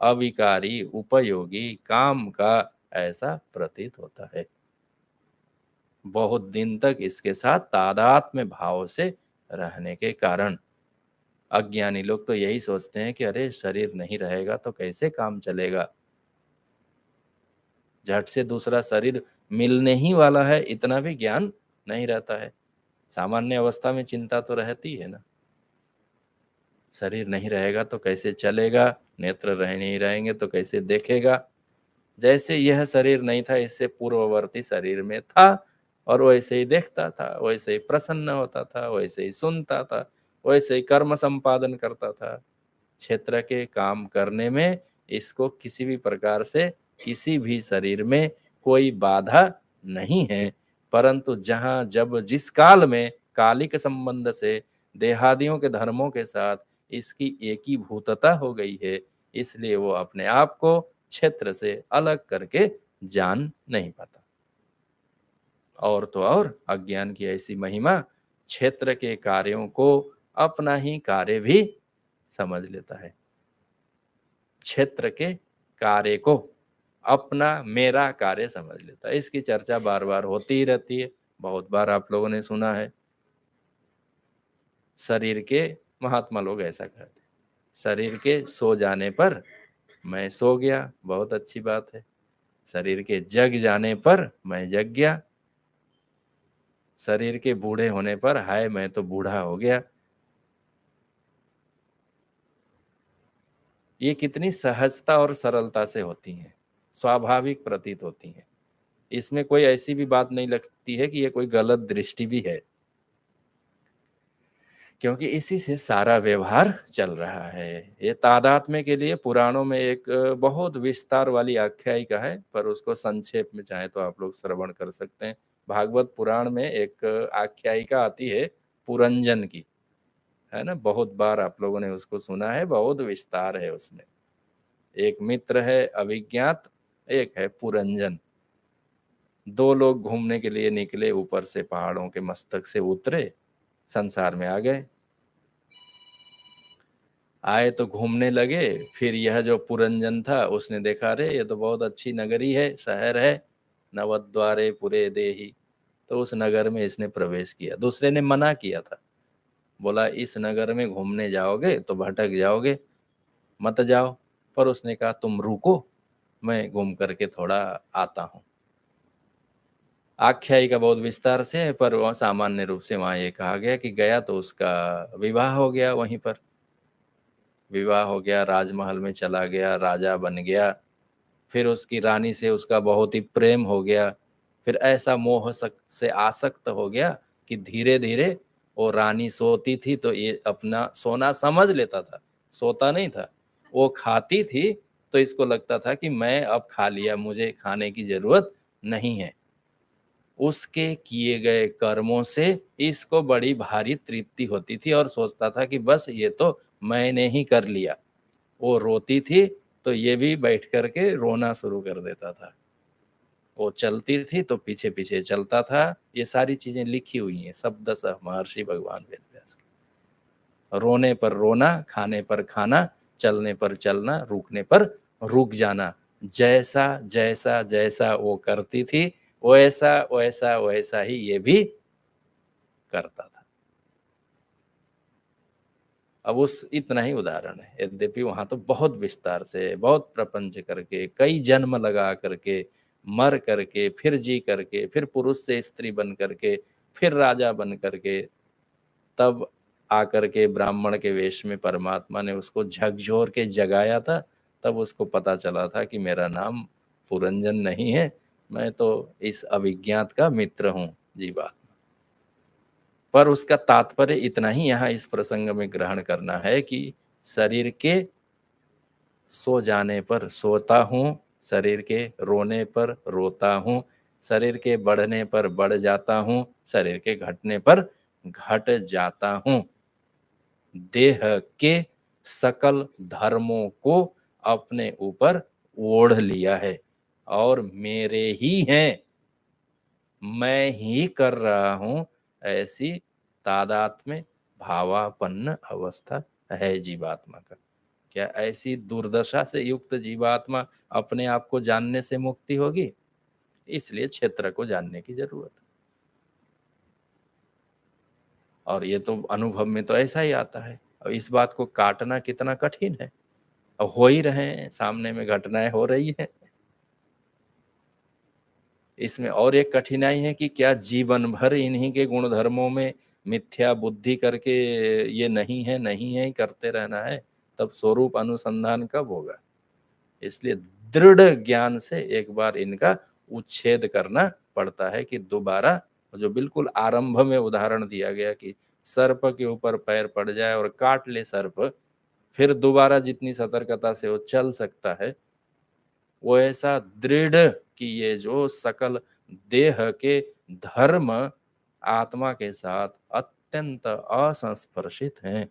अविकारी, उपयोगी, काम का ऐसा प्रतीत होता है। बहुत दिन तक इसके साथ तादात्म्य भाव से रहने के कारण अज्ञानी लोग तो यही सोचते हैं कि अरे शरीर नहीं रहेगा तो कैसे काम चलेगा, झट से दूसरा शरीर मिलने ही वाला है, इतना भी ज्ञान नहीं रहता है। सामान्य अवस्था में चिंता तो रहती है ना, शरीर नहीं रहेगा तो कैसे चलेगा, नेत्र रह नहीं रहेंगे तो कैसे देखेगा। जैसे यह शरीर नहीं था, इससे पूर्ववर्ती शरीर में था, और वैसे ही देखता था, वैसे ही प्रसन्न होता था, वैसे ही सुनता था, वैसे ही कर्म संपादन करता था। क्षेत्र के काम करने में इसको किसी भी प्रकार से किसी भी शरीर में कोई बाधा नहीं है। परंतु जहाँ जब जिस काल में कालिक संबंध से देहादियों के धर्मों के साथ इसकी एकीभूतता हो गई है, इसलिए वो अपने आप को क्षेत्र से अलग करके जान नहीं पाता। और तो और अज्ञान की ऐसी महिमा, क्षेत्र के कार्यों को अपना ही कार्य भी समझ लेता है। क्षेत्र के कार्य को अपना, मेरा कार्य समझ लेता है। इसकी चर्चा बार बार होती ही रहती है, बहुत बार आप लोगों ने सुना है। शरीर के महात्मा लोग ऐसा कहते हैं, शरीर के सो जाने पर मैं सो गया, बहुत अच्छी बात है। शरीर के जग जाने पर मैं जग गया, शरीर के बूढ़े होने पर हाय मैं तो बूढ़ा हो गया। ये कितनी सहजता और सरलता से होती हैं, स्वाभाविक प्रतीत होती हैं। इसमें कोई ऐसी भी बात नहीं लगती है कि ये कोई गलत दृष्टि भी है, क्योंकि इसी से सारा व्यवहार चल रहा है। ये तादात्म्य के लिए पुराणों में एक बहुत विस्तार वाली आख्यायिका है, पर उसको संक्षेप में चाहे तो आप लोग श्रवण कर सकते हैं। भागवत पुराण में एक आख्यायिका आती है पुरंजन की, है ना? बहुत बार आप लोगों ने उसको सुना है, बहुत विस्तार है उसमें। एक मित्र है अभिज्ञात, एक है पुरंजन। दो लोग घूमने के लिए निकले, ऊपर से पहाड़ों के मस्तक से उतरे, संसार में आ गए। आए तो घूमने लगे, फिर यह जो पुरंजन था उसने देखा, अरे ये तो बहुत अच्छी नगरी है, शहर है, नवद्वारे पुरे देही। तो उस नगर में इसने प्रवेश किया। दूसरे ने मना किया था, बोला इस नगर में घूमने जाओगे तो भटक जाओगे, मत जाओ। पर उसने कहा तुम रुको, मैं घूम करके थोड़ा आता हूँ। आख्यायिका बहुत विस्तार से है, पर वह सामान्य रूप से वहां ये कहा गया कि गया तो उसका विवाह हो गया, वहीं पर विवाह हो गया, राजमहल में चला गया, राजा बन गया। फिर उसकी रानी से उसका बहुत ही प्रेम हो गया। फिर ऐसा से आसक्त हो गया कि धीरे धीरे वो रानी सोती थी तो ये अपना सोना समझ लेता था, सोता नहीं था। वो खाती थी तो इसको लगता था कि मैं अब खा लिया, मुझे खाने की जरूरत नहीं है। उसके किए गए कर्मों से इसको बड़ी भारी तृप्ति होती थी और सोचता था कि बस ये तो मैंने ही कर लिया। वो रोती थी तो ये भी बैठ करके रोना शुरू कर देता था। वो चलती थी तो पीछे पीछे चलता था। ये सारी चीजें लिखी हुई हैं शब्दशः महर्षि भगवान वेद व्यास के। रोने पर रोना, खाने पर खाना, चलने पर चलना, रुकने पर रुक जाना। जैसा जैसा जैसा वो करती थी, वैसा वैसा वैसा ही ये भी करता था। अब उस इतना ही उदाहरण है, यद्यपि वहां तो बहुत विस्तार से, बहुत प्रपंच करके, कई जन्म लगा करके, मर करके, फिर जी करके, फिर पुरुष से स्त्री बन करके, फिर राजा बन करके, तब आकर के ब्राह्मण के वेश में परमात्मा ने उसको झकझोर के जगाया था। तब उसको पता चला था कि मेरा नाम पुरंजन नहीं है, मैं तो इस अभिज्ञात का मित्र हूँ जीवा। पर उसका तात्पर्य इतना ही यहाँ इस प्रसंग में ग्रहण करना है कि शरीर के सो जाने पर सोता हूँ, शरीर के रोने पर रोता हूँ, शरीर के बढ़ने पर बढ़ जाता हूँ, शरीर के घटने पर घट जाता हूँ। देह के सकल धर्मों को अपने ऊपर ओढ़ लिया है और मेरे ही हैं, मैं ही कर रहा हूं, ऐसी तादात्म्य भावापन्न अवस्था है जीवात्मा का। क्या ऐसी दुर्दशा से युक्त जीवात्मा अपने आप को जानने से मुक्ति होगी? इसलिए क्षेत्र को जानने की जरूरत है। और ये तो अनुभव में तो ऐसा ही आता है। और इस बात को काटना कितना कठिन है। अब हो ही रहे हैं, सामने में घटनाएं हो रही है। इसमें और एक कठिनाई है कि क्या जीवन भर इन्हीं के गुण धर्मों में मिथ्या बुद्धि करके ये नहीं है ही करते रहना है? तब स्वरूप अनुसंधान कब होगा? इसलिए दृढ़ ज्ञान से एक बार इनका उच्छेद करना पड़ता है कि दोबारा, जो बिल्कुल आरंभ में उदाहरण दिया गया कि सर्प के ऊपर पैर पड़ जाए और काट ले सर्प, फिर दोबारा जितनी सतर्कता से वो चल सकता है, वो ऐसा दृढ़ कि ये जो सकल देह के धर्म आत्मा के साथ अत्यंत असंस्पर्शित हैं,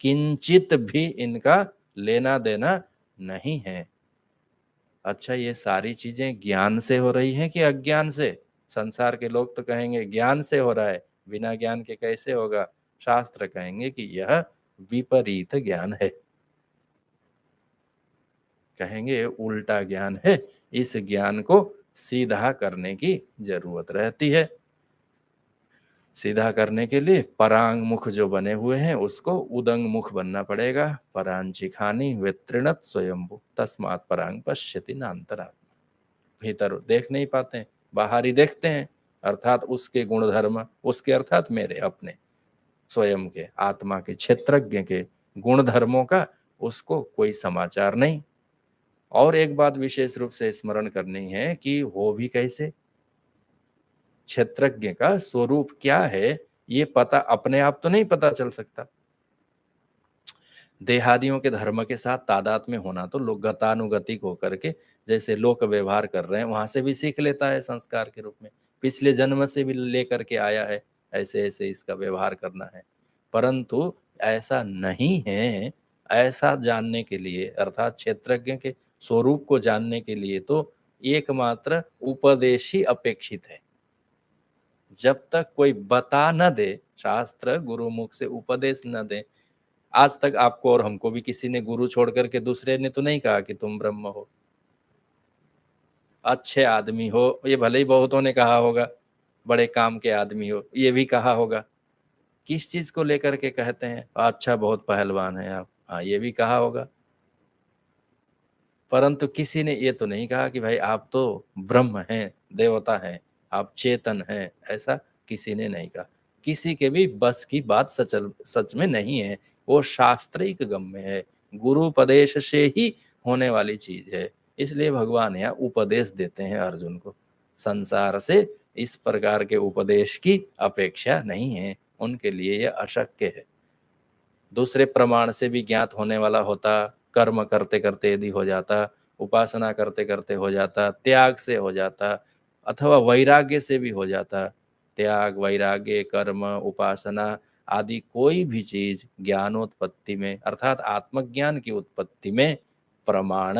किंचित भी इनका लेना देना नहीं है। अच्छा, ये सारी चीजें ज्ञान से हो रही हैं कि अज्ञान से? संसार के लोग तो कहेंगे ज्ञान से हो रहा है, बिना ज्ञान के कैसे होगा? शास्त्र कहेंगे कि यह विपरीत ज्ञान है, कहेंगे उल्टा ज्ञान है। इस ज्ञान को सीधा करने की जरूरत रहती है। सीधा करने के लिए परांग मुख जो बने हुए हैं उसको उदंग मुख बनना पड़ेगा। परांचिखानी वितृणत स्वयंभू तस्मात् परांग पश्यति नान्तरात्मा। भीतर देख नहीं पाते हैं, बाहर ही देखते हैं, अर्थात उसके गुणधर्म, उसके अर्थात मेरे अपने स्वयं के आत्मा के क्षेत्रज्ञ के गुणधर्मों का उसको कोई समाचार नहीं। और एक बात विशेष रूप से स्मरण करनी है कि वो भी कैसे, क्षेत्रज्ञ का स्वरूप क्या है ये पता अपने आप तो नहीं पता चल सकता। देहादियों के धर्म के साथ तादाद में होना तो लोग गतानुगतिक होकर के जैसे लोक व्यवहार कर रहे हैं वहां से भी सीख लेता है संस्कार के रूप में, पिछले जन्म से भी लेकर के आया है, ऐसे ऐसे इसका व्यवहार करना है। परंतु ऐसा नहीं है। ऐसा जानने के लिए अर्थात क्षेत्रज्ञ के स्वरूप को जानने के लिए तो एकमात्र उपदेश ही अपेक्षित है। जब तक कोई बता न दे, शास्त्र गुरु मुख से उपदेश न दे। आज तक आपको और हमको भी किसी ने गुरु छोड़ करके दूसरे ने तो नहीं कहा कि तुम ब्रह्म हो, अच्छे आदमी हो, ये भले ही बहुतों ने कहा होगा, बड़े काम के आदमी हो, ये भी कहा होगा। किस चीज को लेकर के कहते हैं? अच्छा बहुत पहलवान है आप, हाँ ये भी कहा होगा। परंतु किसी ने ये तो नहीं कहा कि भाई आप तो ब्रह्म हैं, देवता हैं, आप चेतन हैं, ऐसा किसी ने नहीं कहा। किसी के भी बस की बात सच में नहीं है। वो शास्त्रिक गम्य है, गुरुपदेश से ही होने वाली चीज है। इसलिए भगवान यहाँ उपदेश देते हैं अर्जुन को। संसार से इस प्रकार के उपदेश की अपेक्षा नहीं है, उनके लिए यह अशक्य है। दूसरे प्रमाण से भी ज्ञात होने वाला होता, कर्म करते करते यदि हो जाता, उपासना करते करते हो जाता, त्याग से हो जाता, अथवा वैराग्य से भी हो जाता। त्याग, वैराग्य, कर्म, उपासना आदि कोई भी चीज ज्ञानोत्पत्ति में अर्थात आत्मज्ञान की उत्पत्ति में प्रमाण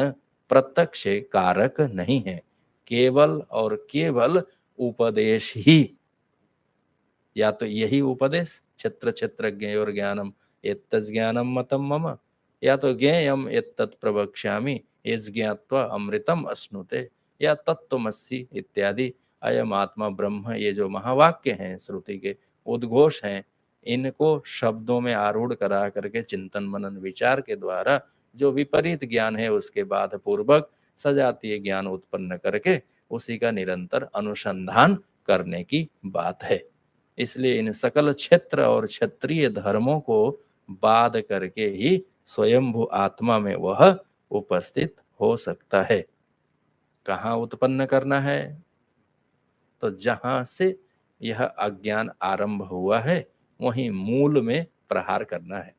प्रत्यक्ष कारक नहीं है। केवल और केवल उपदेश ही, या तो यही उपदेश क्षेत्र क्षेत्रज्ञ और ज्ञानम एतज्ज्ञानम मतम मम, या तो ज्ञेयम एतत् प्रवक्ष्यामि एस ज्ञात्वा अमृतम अश्नुते, या तत्त्वमसि इत्यादि अयम आत्मा ब्रह्म, ये जो महावाक्य हैं श्रुति के उद्घोष हैं, इनको शब्दों में आरूढ़ करा करके चिंतन मनन विचार के द्वारा जो विपरीत ज्ञान है उसके बाद पूर्वक सजातीय ज्ञान उत्पन्न करके उसी का निरंतर अनुसंधान करने की बात है। इसलिए इन सकल क्षेत्र और क्षत्रिय धर्मों को बाध करके ही स्वयंभू आत्मा में वह उपस्थित हो सकता है। कहाँ उत्पन्न करना है? तो जहां से यह अज्ञान आरंभ हुआ है वहीं मूल में प्रहार करना है,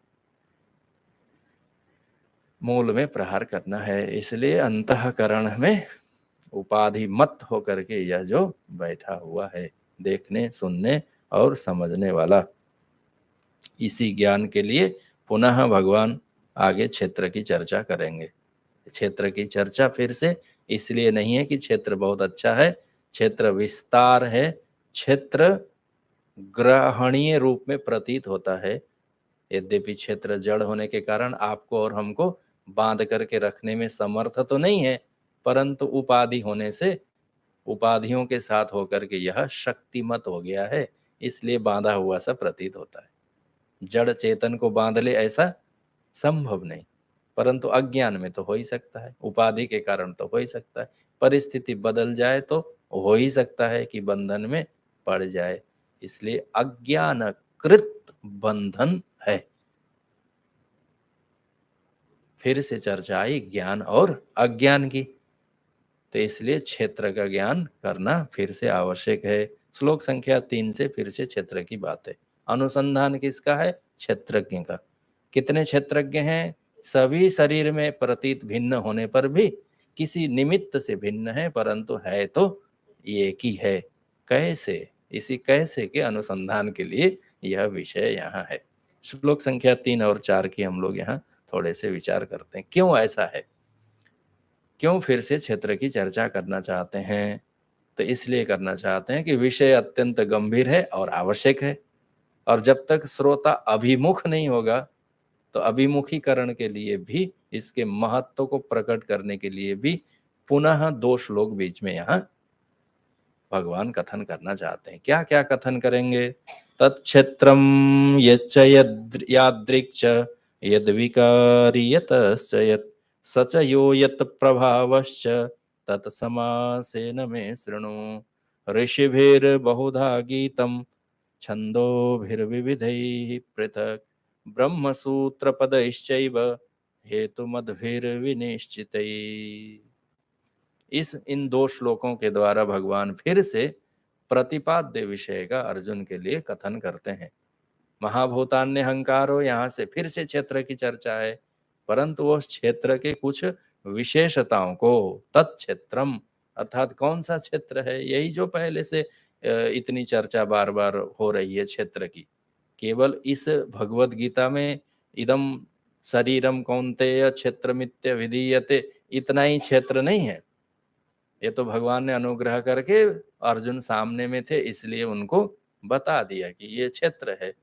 मूल में प्रहार करना है। इसलिए अंतःकरण में उपाधि मत होकर के यह जो बैठा हुआ है, देखने सुनने और समझने वाला, इसी ज्ञान के लिए पुनः भगवान आगे क्षेत्र की चर्चा करेंगे। क्षेत्र की चर्चा फिर से इसलिए नहीं है कि क्षेत्र बहुत अच्छा है, क्षेत्र विस्तार है, क्षेत्र ग्रहणीय रूप में प्रतीत होता है। यद्यपि क्षेत्र जड़ होने के कारण आपको और हमको बांध करके रखने में समर्थ तो नहीं है, परंतु उपाधि होने से उपाधियों के साथ होकर के यह शक्तिमत हो गया है, इसलिए बांधा हुआ सा प्रतीत होता है। जड़ चेतन को बांध ले ऐसा संभव नहीं, परंतु अज्ञान में तो हो ही सकता है, उपाधि के कारण तो हो ही सकता है, परिस्थिति बदल जाए तो हो ही सकता है कि बंधन में पड़ जाए। इसलिए अज्ञानकृत बंधन है। फिर से चर्चा आई ज्ञान और अज्ञान की, तो इसलिए क्षेत्र का ज्ञान करना फिर से आवश्यक है। श्लोक संख्या 3 से फिर से क्षेत्र की बात है। अनुसंधान किसका है? क्षेत्रज्ञ का। कितने क्षेत्रज्ञ हैं? सभी शरीर में प्रतीत भिन्न होने पर भी किसी निमित्त से भिन्न है, परंतु है तो एक ही है। कैसे? इसी कैसे के अनुसंधान के लिए यह विषय यहाँ है। श्लोक संख्या 3 और 4 की हम लोग यहाँ थोड़े से विचार करते हैं, क्यों ऐसा है, क्यों फिर से क्षेत्र की चर्चा करना चाहते हैं। तो इसलिए करना चाहते हैं कि विषय अत्यंत गंभीर है और आवश्यक है, और जब तक श्रोता अभिमुख नहीं होगा तो अभिमुखीकरण के लिए भी, इसके महत्व को प्रकट करने के लिए भी पुनः 2 श्लोक बीच में यहाँ भगवान कथन करना चाहते हैं। क्या क्या कथन करेंगे? तत्क्षेत्रम यच्च यादृक् च यद्विकारी यतश्च यत् स च यो यत् प्रभावश्च तत्समासेन मे शृणु। ऋषिभिर्बहुधा गीतं छन्दोभिर्विविधैः पृथक् ब्रह्मसूत्रपदैश्चैव हेतुमद्भिर्विनिश्चितैः। इस इन दो श्लोकों के द्वारा भगवान फिर से प्रतिपाद्य विषय का अर्जुन के लिए कथन करते हैं। महाभूतान्य अहंकारो, यहाँ से फिर से क्षेत्र की चर्चा है, परंतु उस क्षेत्र के कुछ विशेषताओं को, तत्क्षेत्रम अर्थात कौन सा क्षेत्र है, यही जो पहले से इतनी चर्चा बार बार हो रही है क्षेत्र की। केवल इस भगवत गीता में इदम शरीरम कौन्तेय क्षेत्रमित्य विधीयते इतना ही क्षेत्र नहीं है। ये तो भगवान ने अनुग्रह करके, अर्जुन सामने में थे इसलिए उनको बता दिया कि ये क्षेत्र है,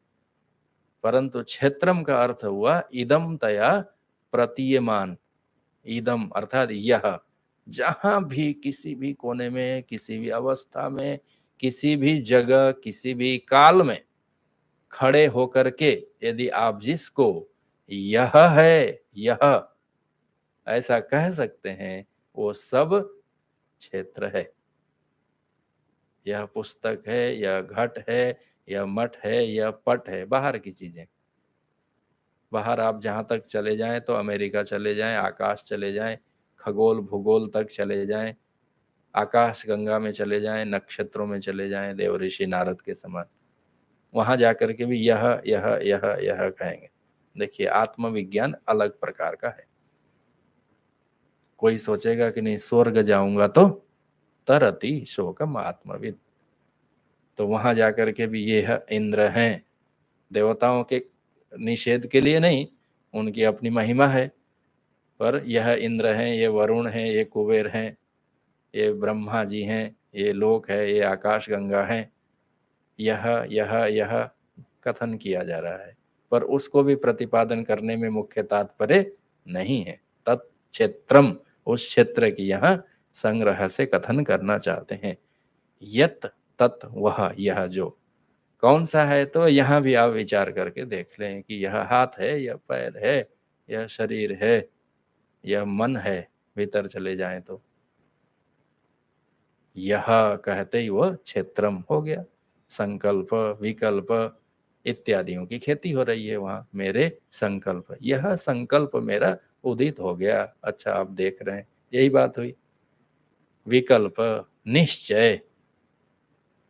परंतु क्षेत्रम का अर्थ हुआ इदम तया प्रतीयमान। इदम अर्थात यह, जहां भी किसी भी कोने में, किसी भी अवस्था में, किसी भी जगह, किसी भी काल में खड़े होकर के यदि आप जिसको यह है, यह ऐसा कह सकते हैं, वो सब क्षेत्र है। यह पुस्तक है, यह घट है, यह मठ है, यह पट है, बाहर की चीजें। बाहर आप जहां तक चले जाएं, तो अमेरिका चले जाएं, आकाश चले जाएं, खगोल भूगोल तक चले जाएं, आकाश गंगा में चले जाएं, नक्षत्रों में चले जाएं, देवऋषि नारद के समान, वहां जाकर के भी यह कहेंगे। देखिए, आत्मविज्ञान अलग प्रकार का है। कोई सोचेगा कि नहीं स्वर्ग जाऊंगा तो तरति शोकम आत्मविद, तो वहां जाकर के भी ये इंद्र हैं। देवताओं के निषेध के लिए नहीं, उनकी अपनी महिमा है, पर यह इंद्र हैं, ये वरुण हैं, ये कुबेर हैं, ये ब्रह्मा जी हैं, ये लोक है, ये आकाश गंगा हैं, यह कथन किया जा रहा है, पर उसको भी प्रतिपादन करने में मुख्य तात्पर्य नहीं है। तत्क्षेत्रम, उस क्षेत्र की यहाँ संग्रह से कथन करना चाहते हैं। यत तत्, वह यह जो, कौन सा है, तो यहाँ भी आप विचार करके देख लें कि यह हाथ है, यह पैर है, यह शरीर है, यह मन है, भीतर चले जाएं तो यह कहते ही वह क्षेत्रम हो गया। संकल्प, विकल्प इत्यादियों की खेती हो रही है वहां। मेरे संकल्प, यह संकल्प मेरा उदित हो गया। अच्छा, आप देख रहे हैं, यही बात हुई। विकल्प, निश्चय,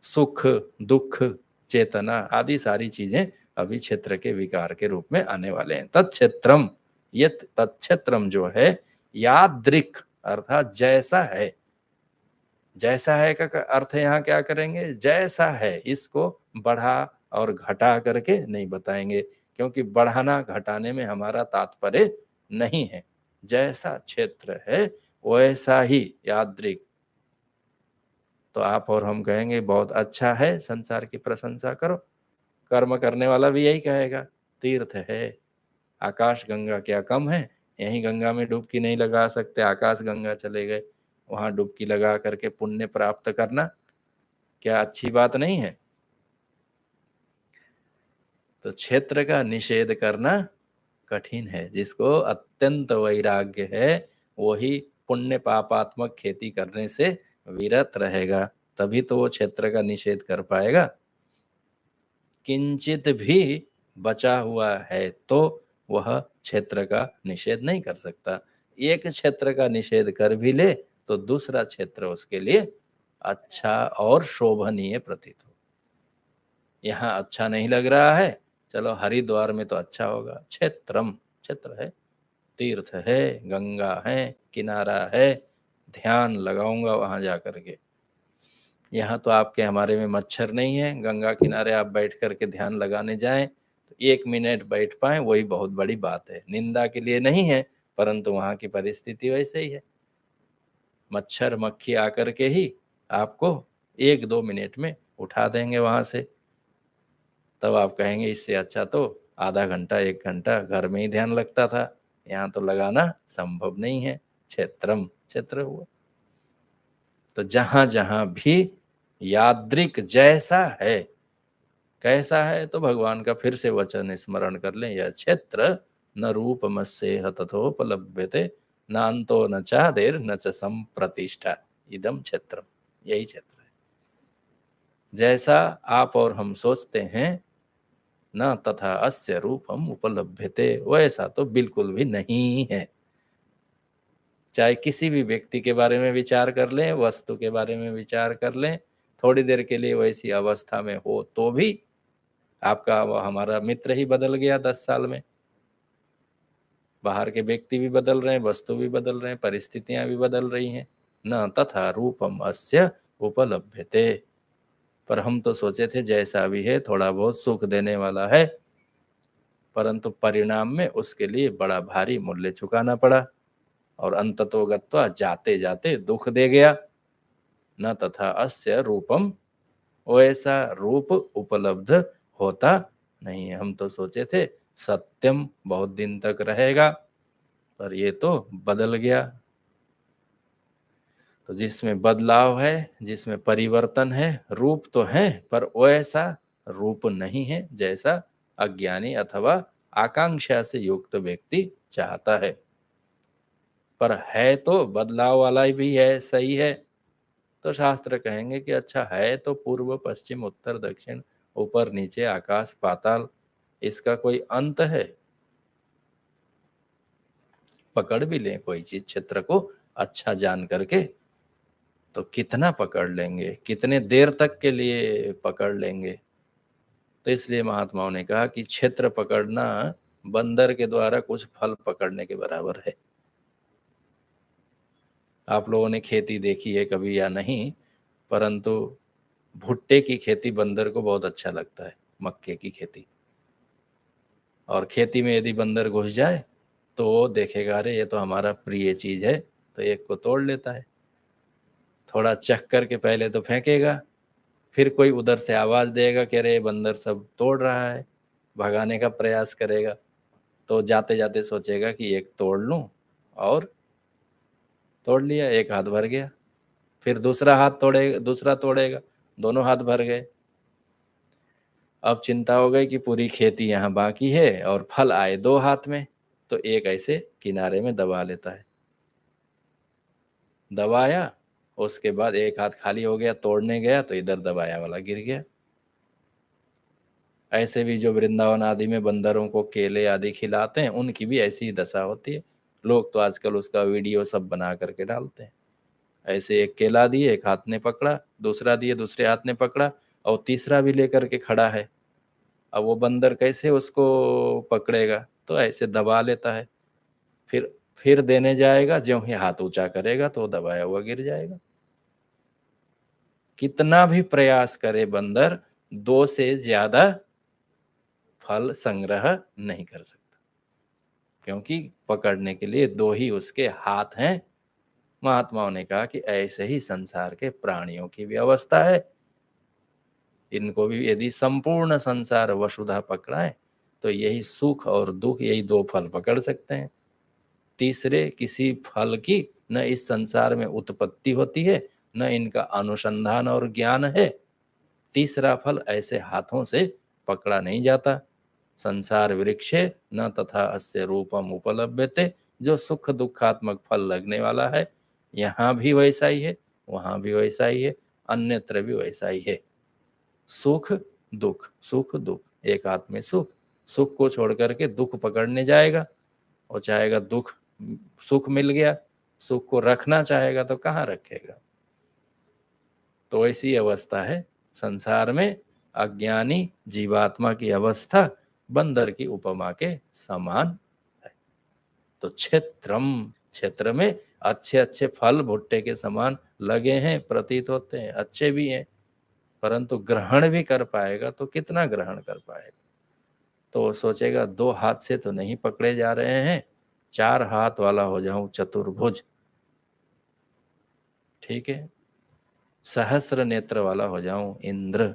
सुख दुख, चेतना आदि सारी चीजें अभी क्षेत्र के विकार के रूप में आने वाले हैं। तत्क्षेत्रम, यत तत्क्षेत्रम जो है, यादृक अर्थात जैसा है। जैसा है का अर्थ यहाँ क्या करेंगे, जैसा है, इसको बढ़ा और घटा करके नहीं बताएंगे, क्योंकि बढ़ाना घटाने में हमारा तात्पर्य नहीं है। जैसा क्षेत्र है वैसा ही यादृक। तो आप और हम कहेंगे बहुत अच्छा है, संसार की प्रशंसा करो। कर्म करने वाला भी यही कहेगा, तीर्थ है। आकाश गंगा क्या कम है? यहीं गंगा में डुबकी नहीं लगा सकते, आकाश गंगा चले गए, वहां डुबकी लगा करके पुण्य प्राप्त करना क्या अच्छी बात नहीं है? तो क्षेत्र का निषेध करना कठिन है। जिसको अत्यंत वैराग्य है वही पुण्य पापात्मक खेती करने से विरत रहेगा, तभी तो वो क्षेत्र का निषेध कर पाएगा। किंचित भी बचा हुआ है तो वह क्षेत्र का निषेध नहीं कर सकता। एक क्षेत्र का निषेध कर भी ले तो दूसरा क्षेत्र उसके लिए अच्छा और शोभनीय प्रतीत हो। यहाँ अच्छा नहीं लग रहा है, चलो हरिद्वार में तो अच्छा होगा। क्षेत्रम, क्षेत्र है, तीर्थ है, गंगा है, किनारा है, ध्यान लगाऊंगा वहां जाकर के। यहाँ तो आपके हमारे में मच्छर नहीं है, गंगा किनारे आप बैठ करके ध्यान लगाने जाएं तो 1 मिनट बैठ पाए वही बहुत बड़ी बात है। निंदा के लिए नहीं है, परंतु वहां की परिस्थिति वैसे ही है। मच्छर मक्खी आकर के ही आपको 1-2 मिनट में उठा देंगे वहां से। तब आप कहेंगे इससे अच्छा तो आधा घंटा 1 घंटा घर में ही ध्यान लगता था, यहाँ तो लगाना संभव नहीं है। क्षेत्रम, क्षेत्र हुआ। तो जहां जहां भी यादृक जैसा है, कैसा है, तो भगवान का फिर से वचन स्मरण कर लें, यह क्षेत्र न रूपमस्येह तथोपलभ्यते नान्तो न चादेर न च संप्रतिष्ठा इदम क्षेत्रम, यही क्षेत्र है। जैसा आप और हम सोचते हैं, न तथा अस्य रूपम उपलभ्यते, वैसा तो बिल्कुल भी नहीं है। चाहे किसी भी व्यक्ति के बारे में विचार कर लें, वस्तु के बारे में विचार कर लें, थोड़ी देर के लिए वैसी अवस्था में हो तो भी आपका हमारा मित्र ही बदल गया 10 साल में। बाहर के व्यक्ति भी बदल रहे हैं, वस्तु भी बदल रहे हैं, परिस्थितियां भी बदल रही हैं। न तथा रूपम अस्य उपलभ्यते, पर हम तो सोचे थे जैसा भी है थोड़ा बहुत सुख देने वाला है, परंतु परिणाम में उसके लिए बड़ा भारी मूल्य चुकाना पड़ा और अंततो गत्वा जाते जाते दुख दे गया। न तथा अस्य रूपम, वैसा रूप उपलब्ध होता नहीं है। हम तो सोचे थे सत्यम बहुत दिन तक रहेगा, पर ये तो बदल गया। तो जिसमें बदलाव है, जिसमें परिवर्तन है, रूप तो है पर वैसा रूप नहीं है जैसा अज्ञानी अथवा आकांक्षा से युक्त व्यक्ति चाहता है। पर है तो बदलाव वाला भी है, सही है। तो शास्त्र कहेंगे कि अच्छा है तो पूर्व पश्चिम उत्तर दक्षिण ऊपर नीचे आकाश पाताल, इसका कोई अंत है? पकड़ भी लें कोई चीज क्षेत्र को अच्छा जान करके तो कितना पकड़ लेंगे, कितने देर तक के लिए पकड़ लेंगे। तो इसलिए महात्माओं ने कहा कि क्षेत्र पकड़ना बंदर के द्वारा कुछ फल पकड़ने के बराबर है। आप लोगों ने खेती देखी है कभी या नहीं, परंतु भुट्टे की खेती बंदर को बहुत अच्छा लगता है, मक्के की खेती। और खेती में यदि बंदर घुस जाए तो वो देखेगा अरे ये तो हमारा प्रिय चीज है, तो एक को तोड़ लेता है। थोड़ा चख करके पहले तो फेंकेगा, फिर कोई उधर से आवाज देगा कि अरे ये बंदर सब तोड़ रहा है, भगाने का प्रयास करेगा। तो जाते जाते सोचेगा कि एक तोड़ लूं, और तोड़ लिया, एक हाथ भर गया। फिर दूसरा हाथ तोड़ेगा, दूसरा तोड़ेगा, दोनों हाथ भर गए। अब चिंता हो गई कि पूरी खेती यहाँ बाकी है और फल आए दो हाथ में, तो एक ऐसे किनारे में दबा लेता है। दबाया, उसके बाद एक हाथ खाली हो गया, तोड़ने गया तो इधर दबाया वाला गिर गया। ऐसे भी जो वृंदावन आदि में बंदरों को केले आदि खिलाते हैं, उनकी भी ऐसी ही दशा होती है। लोग तो आजकल उसका वीडियो सब बना करके डालते हैं। ऐसे एक केला दिए, एक हाथ ने पकड़ा, दूसरा दिए, दूसरे हाथ ने पकड़ा, और तीसरा भी लेकर के खड़ा है। अब वो बंदर कैसे उसको पकड़ेगा, तो ऐसे दबा लेता है। फिर देने जाएगा, ज्यों ही हाथ ऊंचा करेगा तो दबाया हुआ गिर जाएगा। कितना भी प्रयास करे बंदर, दो से ज्यादा फल संग्रह नहीं कर सकता, क्योंकि पकड़ने के लिए दो ही उसके हाथ हैं। महात्माओं ने कहा कि ऐसे ही संसार के प्राणियों की भी अवस्था है। इनको भी यदि संपूर्ण संसार वसुधा पकड़ाए तो यही सुख और दुख, यही दो फल पकड़ सकते हैं। तीसरे किसी फल की न इस संसार में उत्पत्ति होती है, न इनका अनुसंधान और ज्ञान है। तीसरा फल ऐसे हाथों से पकड़ा नहीं जाता। संसार वृक्षे न तथा अस्य रूपम उपलभ्यते, जो सुख दुखात्मक फल लगने वाला है, यहाँ भी वैसा ही है, वहां भी वैसा ही है, अन्यत्र भी वैसा ही है। सुख दुख, सुख दुख, एक हाथ में सुख, सुख को छोड़ करके दुख पकड़ने जाएगा और चाहेगा दुख, सुख मिल गया, सुख को रखना चाहेगा तो कहाँ रखेगा। तो ऐसी अवस्था है संसार में। अज्ञानी जीवात्मा की अवस्था बंदर की उपमा के समान है। तो क्षेत्रम, क्षेत्र में अच्छे अच्छे फल भुट्टे के समान लगे हैं, प्रतीत होते हैं, अच्छे भी हैं, परंतु ग्रहण भी कर पाएगा तो कितना ग्रहण कर पाएगा। तो वो सोचेगा दो हाथ से तो नहीं पकड़े जा रहे हैं, चार हाथ वाला हो जाऊं चतुर्भुज, ठीक है, सहस्र नेत्र वाला हो जाऊं इंद्र,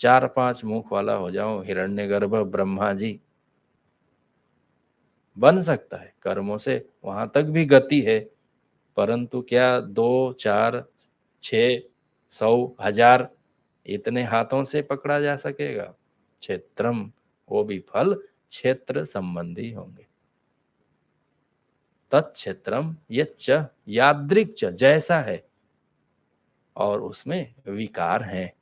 चार पांच मुख वाला हो जाऊं हिरण्यगर्भ ब्रह्मा जी। बन सकता है, कर्मों से वहां तक भी गति है, परंतु क्या दो चार छ सौ हजार इतने हाथों से पकड़ा जा सकेगा? क्षेत्रम, वो भी फल क्षेत्र संबंधी होंगे। तत्क्षेत्रम यच्च यादृक् च, जैसा है और उसमें विकार है।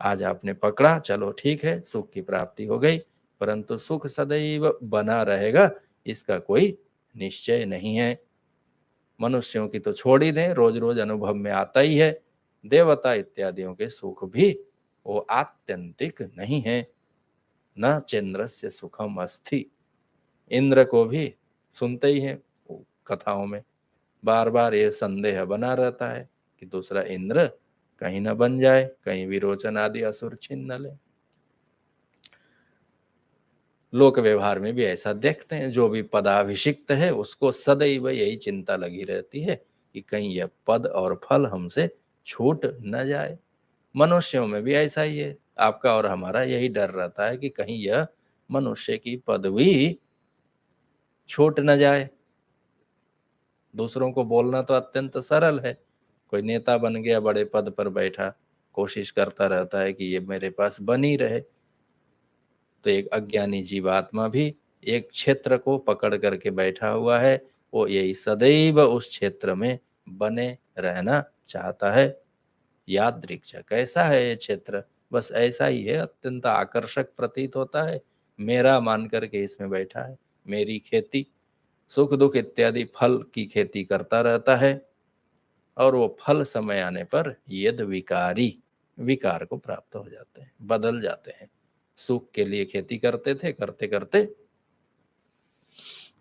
आज आपने पकड़ा, चलो ठीक है, सुख की प्राप्ति हो गई, परंतु सुख सदैव बना रहेगा इसका कोई निश्चय नहीं है। मनुष्यों की तो छोड़ ही दें, रोज रोज अनुभव में आता ही है। देवता इत्यादियों के सुख भी वो आत्यंतिक नहीं है। न चंद्रस्य सुखम अस्ति, इंद्र को भी सुनते ही हैं कथाओं में, बार बार ये संदेह बना रहता है कि दूसरा इंद्र कहीं न बन जाए, कहीं विरोचन आदि असुर छीन न ले। लोक व्यवहार में भी ऐसा देखते हैं, जो भी पदाभिषिक्त है उसको सदैव यही चिंता लगी रहती है कि कहीं यह पद और फल हमसे छूट न जाए। मनुष्यों में भी ऐसा ही है, आपका और हमारा यही डर रहता है कि कहीं यह मनुष्य की पदवी छूट न जाए। दूसरों को बोलना तो अत्यंत सरल है, कोई नेता बन गया, बड़े पद पर बैठा, कोशिश करता रहता है कि ये मेरे पास बनी रहे। तो एक अज्ञानी जीवात्मा भी एक क्षेत्र को पकड़ करके बैठा हुआ है, वो यही सदैव उस क्षेत्र में बने रहना चाहता है। यादृक्ष, कैसा है ये क्षेत्र, बस ऐसा ही है, अत्यंत आकर्षक प्रतीत होता है, मेरा मान करके इसमें बैठा है। मेरी खेती, सुख दुख इत्यादि फल की खेती करता रहता है, और वो फल समय आने पर यद विकारी, विकार को प्राप्त हो जाते हैं, बदल जाते हैं। सुख के लिए खेती करते थे, करते करते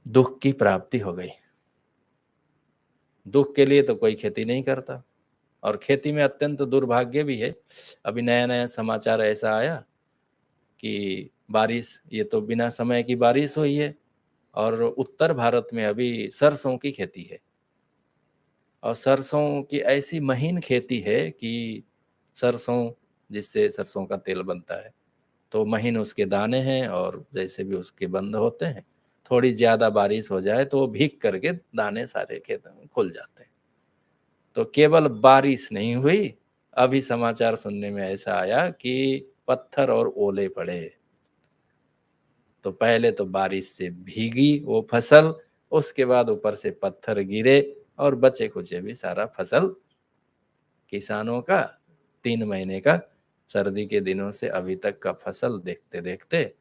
दुख की प्राप्ति हो गई। दुख के लिए तो कोई खेती नहीं करता, और खेती में अत्यंत दुर्भाग्य भी है। अभी नया नया समाचार ऐसा आया कि बारिश, ये तो बिना समय की बारिश हुई है, और उत्तर भारत में अभी सरसों की खेती है, और सरसों की ऐसी महीन खेती है कि सरसों, जिससे सरसों का तेल बनता है, तो महीन उसके दाने हैं, और जैसे भी उसके बंद होते हैं, थोड़ी ज़्यादा बारिश हो जाए तो वो भीग करके दाने सारे खेत में खुल जाते हैं। तो केवल बारिश नहीं हुई, अभी समाचार सुनने में ऐसा आया कि पत्थर और ओले पड़े। तो पहले तो बारिश से भीगी वो फसल, उसके बाद ऊपर से पत्थर गिरे, और बचे कुचे भी सारा फसल किसानों का 3 महीने का सर्दी के दिनों से अभी तक का फसल देखते देखते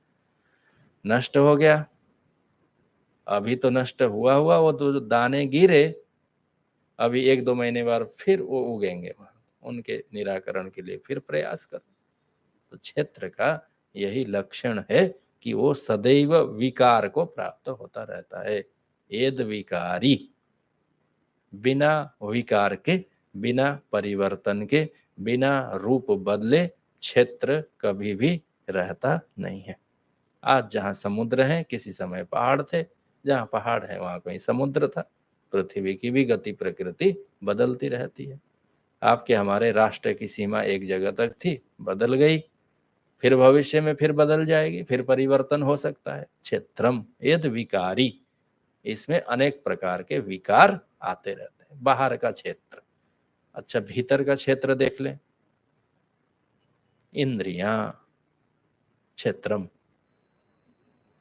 नष्ट हो गया। अभी तो नष्ट हुआ हुआ, वो तो जो दाने गिरे, अभी 1-2 महीने बाद फिर वो उगेंगे, वहां उनके निराकरण के लिए फिर प्रयास करो। तो क्षेत्र का यही लक्षण है कि वो सदैव विकार को प्राप्त होता रहता है। एद विकारी, बिना विकार के, बिना परिवर्तन के, बिना रूप बदले क्षेत्र कभी भी रहता नहीं है। आज जहाँ समुद्र है, किसी समय पहाड़ थे, जहाँ पहाड़ है वहाँ कहीं समुद्र था। पृथ्वी की भी गति प्रकृति बदलती रहती है। आपके हमारे राष्ट्र की सीमा एक जगह तक थी, बदल गई, फिर भविष्य में फिर बदल जाएगी, फिर परिवर्तन हो सकता है। क्षेत्रम यद विकारी, इसमें अनेक प्रकार के विकार आते रहते हैं। बाहर का क्षेत्र, अच्छा भीतर का क्षेत्र देख लें। इंद्रियां क्षेत्रम,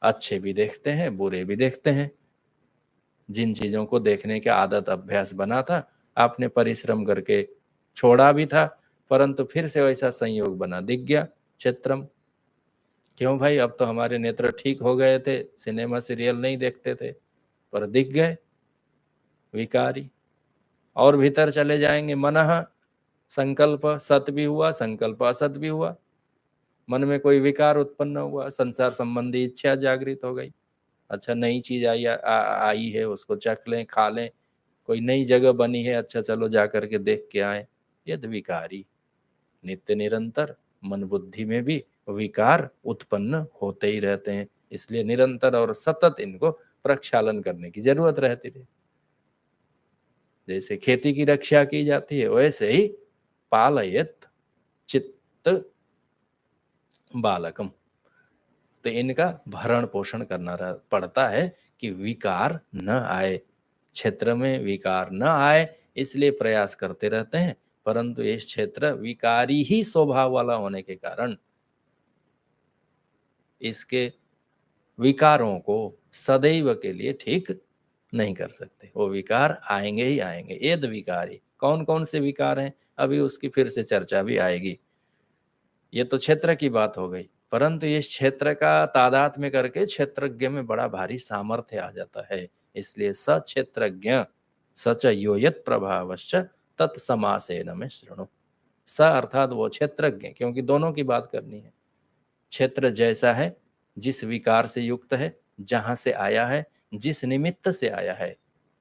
अच्छे भी देखते हैं, बुरे भी देखते हैं। जिन चीजों को देखने की आदत अभ्यास बना था, आपने परिश्रम करके छोड़ा भी था, परंतु फिर से वैसा संयोग बना, दिख गया क्षेत्रम। क्यों भाई, अब तो हमारे नेत्र ठीक हो गए थे, सिनेमा सीरियल नहीं देखते थे, पर दिख गए, विकारी। और भीतर चले जाएंगे, मनः, संकल्प सत भी हुआ, संकल्प असत भी हुआ, मन में कोई विकार उत्पन्न हुआ, संसार संबंधी इच्छा जागृत हो गई। अच्छा नई चीज आई है, उसको चख लें, खा लें, कोई नई जगह बनी है, अच्छा चलो जा करके देख के आए। यद विकारी, नित्य निरंतर मन बुद्धि में भी विकार उत्पन्न होते ही रहते हैं, इसलिए निरंतर और सतत इनको प्रक्षालन करने की जरूरत रहती है। जैसे खेती की रक्षा की जाती है, वैसे ही पालयत चित्त बालकम, तो इनका भरण पोषण करना पड़ता है कि विकार न आए, क्षेत्र में विकार न आए, इसलिए प्रयास करते रहते हैं। परंतु इस क्षेत्र विकारी ही स्वभाव वाला होने के कारण इसके विकारों को सदैव के लिए ठीक नहीं कर सकते। वो विकार आएंगे ही आएंगे, एद विकार ही। कौन कौन से विकार हैं, अभी उसकी फिर से चर्चा भी आएगी। ये तो क्षेत्र की बात हो गई, परंतु इस क्षेत्र का तादात्म्य करके क्षेत्रज्ञ में बड़ा भारी सामर्थ्य आ जाता है। इसलिए स क्षेत्रज्ञ सच यो यत प्रभावश्च तत्समासेन में शृणु। स अर्थात वो क्षेत्रज्ञ, क्योंकि दोनों की बात करनी है। क्षेत्र जैसा है, जिस विकार से युक्त है, जहां से आया है, जिस निमित्त से आया है,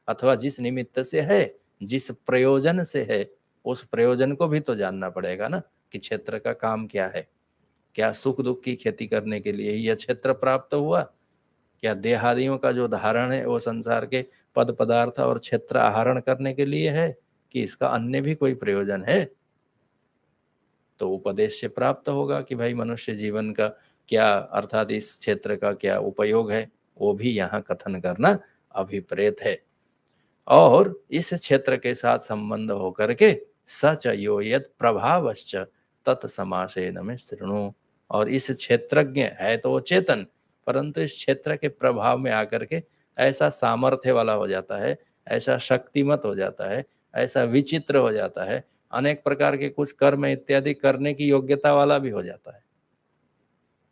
अथवा जिस निमित्त से है, जिस प्रयोजन से है, उस प्रयोजन को भी तो जानना पड़ेगा ना कि क्षेत्र का काम क्या है। क्या सुख दुख की खेती करने के लिए ही यह क्षेत्र प्राप्त हुआ? क्या देहादियों का जो धारण है वो संसार के पद पदार्थ और क्षेत्र आहरण करने के लिए है, कि इसका अन्य भी कोई प्रयोजन है? तो उपदेश से प्राप्त होगा कि भाई मनुष्य जीवन का क्या, अर्थात इस क्षेत्र का क्या उपयोग है, वो भी यहाँ कथन करना अभिप्रेत है। और इस क्षेत्र के साथ संबंध होकर के सच यो यद प्रभावश्च तत्समासेन में शृणु। और इस क्षेत्रज्ञ है तो वो चेतन, परंतु इस क्षेत्र के प्रभाव में आकर के ऐसा सामर्थ्य वाला हो जाता है, ऐसा शक्तिमत हो जाता है, ऐसा विचित्र हो जाता है, अनेक प्रकार के कुछ कर्म इत्यादि करने की योग्यता वाला भी हो जाता है।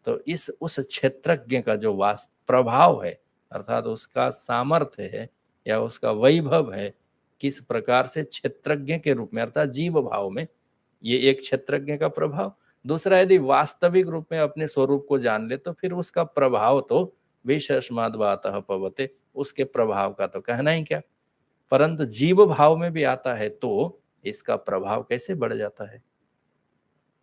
तो इस उस क्षेत्रज्ञ का जो वास्त प्रभाव है, अर्थात उसका सामर्थ्य है या उसका वैभव है, किस प्रकार से क्षेत्रज्ञ के रूप में, अर्थात जीव भाव में, ये एक क्षेत्रज्ञ का प्रभाव। दूसरा, यदि वास्तविक रूप में अपने स्वरूप को जान ले तो फिर उसका प्रभाव तो विशेषमाद वातः पवते, उसके प्रभाव का तो कहना ही क्या। परंतु जीव भाव में भी आता है तो इसका प्रभाव कैसे बढ़ जाता है।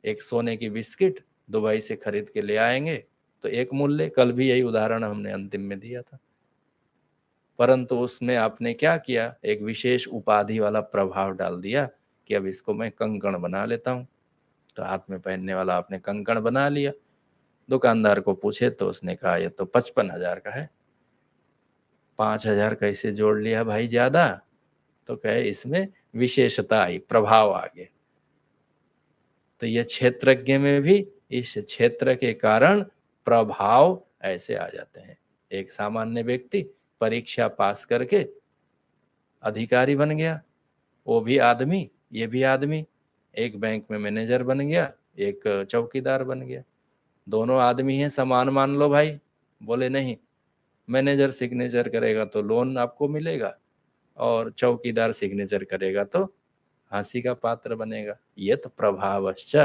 एक सोने की बिस्किट दुबई से खरीद के ले आएंगे तो एक मूल्य, कल भी यही उदाहरण हमने अंतिम में दिया था, परंतु उसमें आपने क्या किया, एक विशेष उपाधि वाला प्रभाव डाल दिया कि अब इसको मैं कंकण बना लेता हूँ। तो हाथ में पहनने वाला आपने कंकण बना लिया। दुकानदार को पूछे तो उसने कहा ये तो 55,000 का है। 5,000 कैसे जोड़ लिया भाई ज्यादा? तो कहे इसमें विशेषता आई, प्रभाव आ गए। तो यह क्षेत्रज्ञ में भी इस क्षेत्र के कारण प्रभाव ऐसे आ जाते हैं। एक सामान्य व्यक्ति परीक्षा पास करके अधिकारी बन गया, वो भी आदमी, ये भी आदमी। एक बैंक में मैनेजर बन गया, एक चौकीदार बन गया। दोनों आदमी हैं, समान मान लो भाई। बोले नहीं, मैनेजर सिग्नेचर करेगा तो लोन आपको मिलेगा, और चौकीदार सिग्नेचर करेगा तो हंसी का पात्र बनेगा। ये तो प्रभावश्च,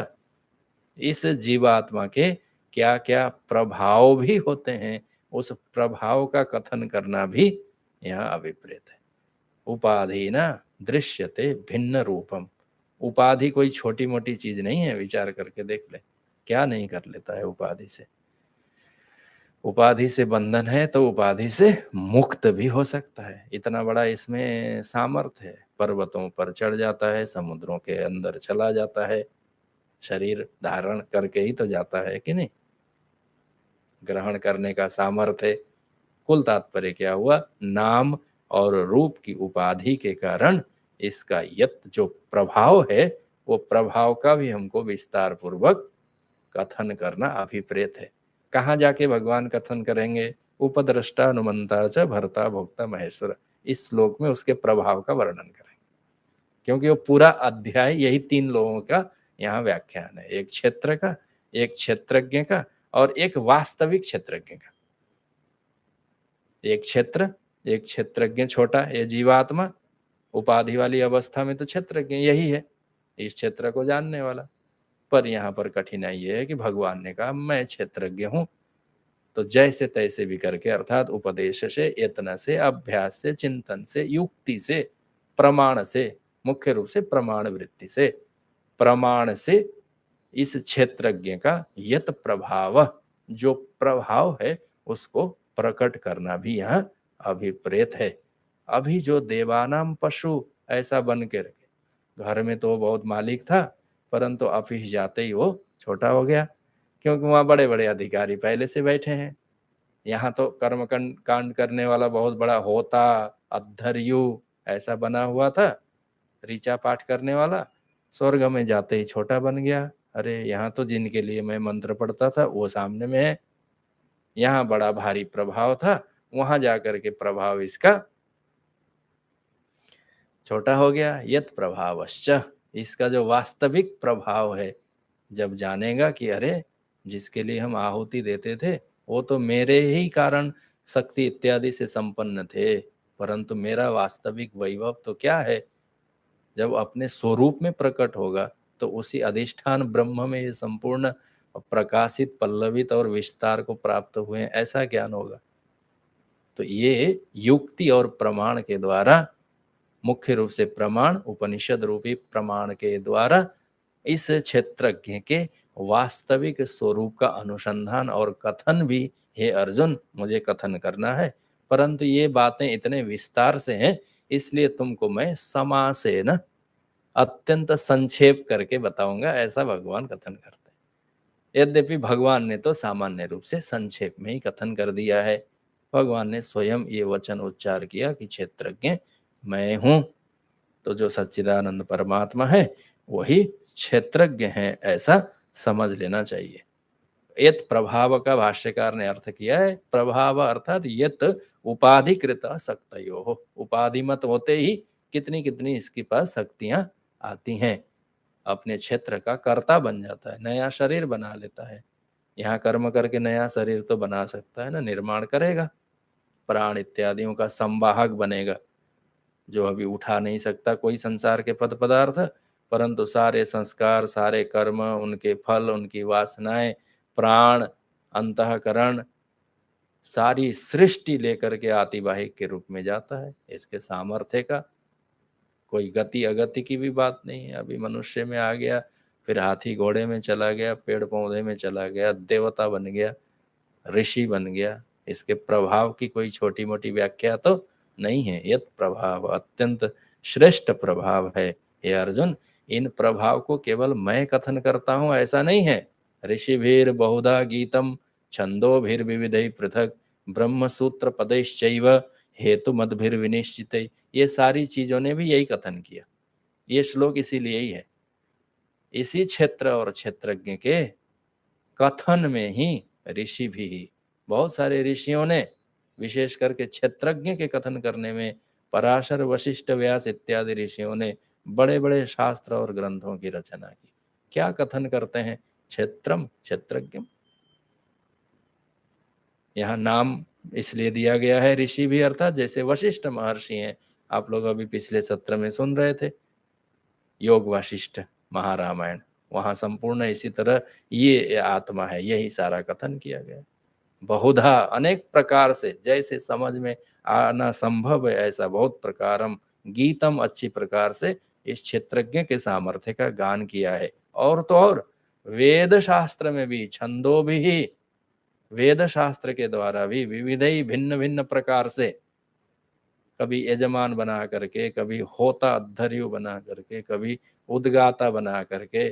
इस जीवात्मा के क्या क्या प्रभाव भी होते हैं, उस प्रभाव का कथन करना भी यहाँ अभिप्रेत है। उपाधि ना दृश्यते भिन्न रूपम। उपाधि कोई छोटी मोटी चीज नहीं है, विचार करके देख ले, क्या नहीं कर लेता है उपाधि से। उपाधि से बंधन है तो उपाधि से मुक्त भी हो सकता है, इतना बड़ा इसमें सामर्थ्य है। पर्वतों पर चढ़ जाता है, समुद्रों के अंदर चला जाता है, शरीर धारण करके ही तो जाता है कि नहीं। ग्रहण करने का सामर्थ्य है। कुल तात्पर्य क्या हुआ, नाम और रूप की उपाधि के कारण इसका यत जो प्रभाव है, वो प्रभाव का भी हमको विस्तार पूर्वक कथन करना अभिप्रेत है। कहाँ जाके भगवान कथन करेंगे, उपद्रष्टा अनुमंता च भर्ता भोक्ता महेश्वर, इस श्लोक में उसके प्रभाव का वर्णन करेंगे। क्योंकि वो पूरा अध्याय यही तीन लोगों का यहाँ व्याख्यान है, एक क्षेत्र का, एक क्षेत्रज्ञ का, और एक वास्तविक क्षेत्रज्ञ का। एक क्षेत्र, एक क्षेत्रज्ञ छोटा, ये जीवात्मा उपाधि वाली अवस्था में तो क्षेत्रज्ञ यही है, इस क्षेत्र को जानने वाला। पर यहाँ पर कठिनाई ये है कि भगवान ने कहा मैं क्षेत्रज्ञ हूं, तो जैसे तैसे भी करके, अर्थात उपदेश से, यत्न से, अभ्यास से, चिंतन से, युक्ति से, प्रमाण से, मुख्य रूप से प्रमाण वृत्ति से, प्रमाण से इस क्षेत्रज्ञ का यत प्रभाव, जो प्रभाव है उसको प्रकट करना भी यहाँ अभिप्रेत है। अभी जो देवानाम पशु ऐसा बन के रखे, घर में तो वो बहुत मालिक था, परंतु ऑफिस जाते ही वो छोटा हो गया, क्योंकि वहाँ बड़े बड़े अधिकारी पहले से बैठे हैं। यहाँ तो कर्म कांड करने वाला बहुत बड़ा होता, अद्धर्यु ऐसा बना हुआ था, ऋचा पाठ करने वाला, स्वर्ग में जाते ही छोटा बन गया। अरे यहाँ तो जिनके लिए मैं मंत्र पढ़ता था वो सामने में है। यहाँ बड़ा भारी प्रभाव था, वहां जाकर के प्रभाव इसका छोटा हो गया यत प्रभावश्च, इसका जो वास्तविक प्रभाव है, जब जानेगा कि अरे जिसके लिए हम आहुति देते थे वो तो मेरे ही कारण शक्ति इत्यादि से संपन्न थे, परंतु मेरा वास्तविक वैभव तो क्या है, जब अपने स्वरूप में प्रकट होगा तो उसी अधिष्ठान ब्रह्म में ये संपूर्ण प्रकाशित पल्लवित और विस्तार को प्राप्त हुए हैं, ऐसा ज्ञान होगा। तो ये युक्ति और प्रमाण के द्वारा, मुख्य रूप से प्रमाण उपनिषद रूपी प्रमाण के द्वारा इस क्षेत्रज्ञ के वास्तविक स्वरूप का अनुसंधान और कथन भी, हे अर्जुन मुझे कथन करना है, परंतु ये बातें इतने विस्तार से हैं, इसलिए तुमको मैं समासेन अत्यंत संक्षेप करके बताऊंगा, ऐसा भगवान कथन करते हैं। यद्यपि भगवान ने तो सामान्य रूप से संक्षेप में ही कथन कर दिया है। भगवान ने स्वयं ये वचन उच्चार किया कि क्षेत्रज्ञ मैं हूं, तो जो सच्चिदानंद परमात्मा है वही क्षेत्रज्ञ है, ऐसा समझ लेना चाहिए। यत प्रभाव का भाष्यकार ने अर्थ किया है, प्रभाव अर्थात यत उपाधिकृत शक्तयो, उपाधि मत होते ही कितनी कितनी इसके पास शक्तियां आती हैं, अपने क्षेत्र का कर्ता बन जाता है, नया शरीर बना लेता है। यहाँ कर्म करके नया शरीर तो बना सकता है ना, निर्माण करेगा, प्राण इत्यादियों का संवाहक बनेगा, जो अभी उठा नहीं सकता कोई संसार के पद पदार्थ, परंतु सारे संस्कार, सारे कर्म, उनके फल, उनकी वासनाएं, प्राण, अंतःकरण, सारी सृष्टि लेकर के आतिवाहिक के रूप में जाता है। इसके सामर्थ्य का कोई गति अगति की भी बात नहीं है। अभी मनुष्य में आ गया, फिर हाथी घोड़े में चला गया, पेड़ पौधे में चला गया, देवता बन गया, ऋषि बन गया। इसके प्रभाव की कोई छोटी मोटी व्याख्या तो नहीं है। यत प्रभाव अत्यंत श्रेष्ठ प्रभाव है। हे अर्जुन, इन प्रभाव को केवल मैं कथन करता हूं ऐसा नहीं है। ऋषिभिर बहुधा गीतम छंदोभिर्विविधैः पृथक ब्रह्म सूत्र पदैश्चैव हेतु मद्भिर विनिश्चित, ये सारी चीजों ने भी यही कथन किया। ये श्लोक इसीलिए ही है। इसी क्षेत्र और क्षेत्रज्ञ के कथन में ही ऋषि भी, बहुत सारे ऋषियों ने, विशेष करके क्षेत्रज्ञ के कथन करने में पराशर, वशिष्ठ, व्यास इत्यादि ऋषियों ने बड़े बड़े शास्त्र और ग्रंथों की रचना की। क्या कथन करते हैं? क्षेत्रम क्षेत्रज्ञम। यहाँ नाम इसलिए दिया गया है ऋषि भी, अर्थात जैसे वशिष्ठ महर्षि हैं, आप लोग अभी पिछले सत्र में सुन रहे थे योग वाशिष्ठ महारामायण, वहां संपूर्ण इसी तरह ये आत्मा है, यही सारा कथन किया गया। बहुधा अनेक प्रकार से, जैसे समझ में आना संभव है ऐसा बहुत प्रकारम गीतम, अच्छी प्रकार से इस क्षेत्रज्ञ के सामर्थ्य का गान किया है। और तो और वेद शास्त्र में भी, छंदो भी, वेद शास्त्र के द्वारा भी विविधई भिन्न भिन्न प्रकार से, कभी यजमान बना करके, कभी होता अद्धर्यु बना करके, कभी उद्गाता बना करके,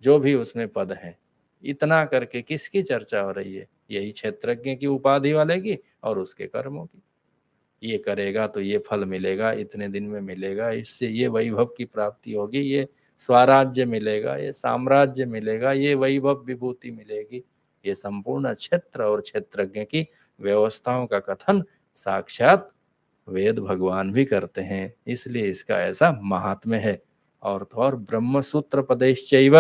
जो भी उसमें पद है, इतना करके किसकी चर्चा हो रही है? यही क्षेत्रज्ञ की उपाधि वाले की और उसके कर्मों की। ये करेगा तो ये फल मिलेगा, इतने दिन में मिलेगा, इससे ये वैभव की प्राप्ति होगी, ये स्वराज्य मिलेगा, ये साम्राज्य मिलेगा, ये वैभव विभूति मिलेगी। ये संपूर्ण क्षेत्र और क्षेत्रज्ञ की व्यवस्थाओं का कथन साक्षात वेद भगवान भी करते हैं, इसलिए इसका ऐसा महात्म्य है। और तो और ब्रह्म सूत्र पदेश्चैव,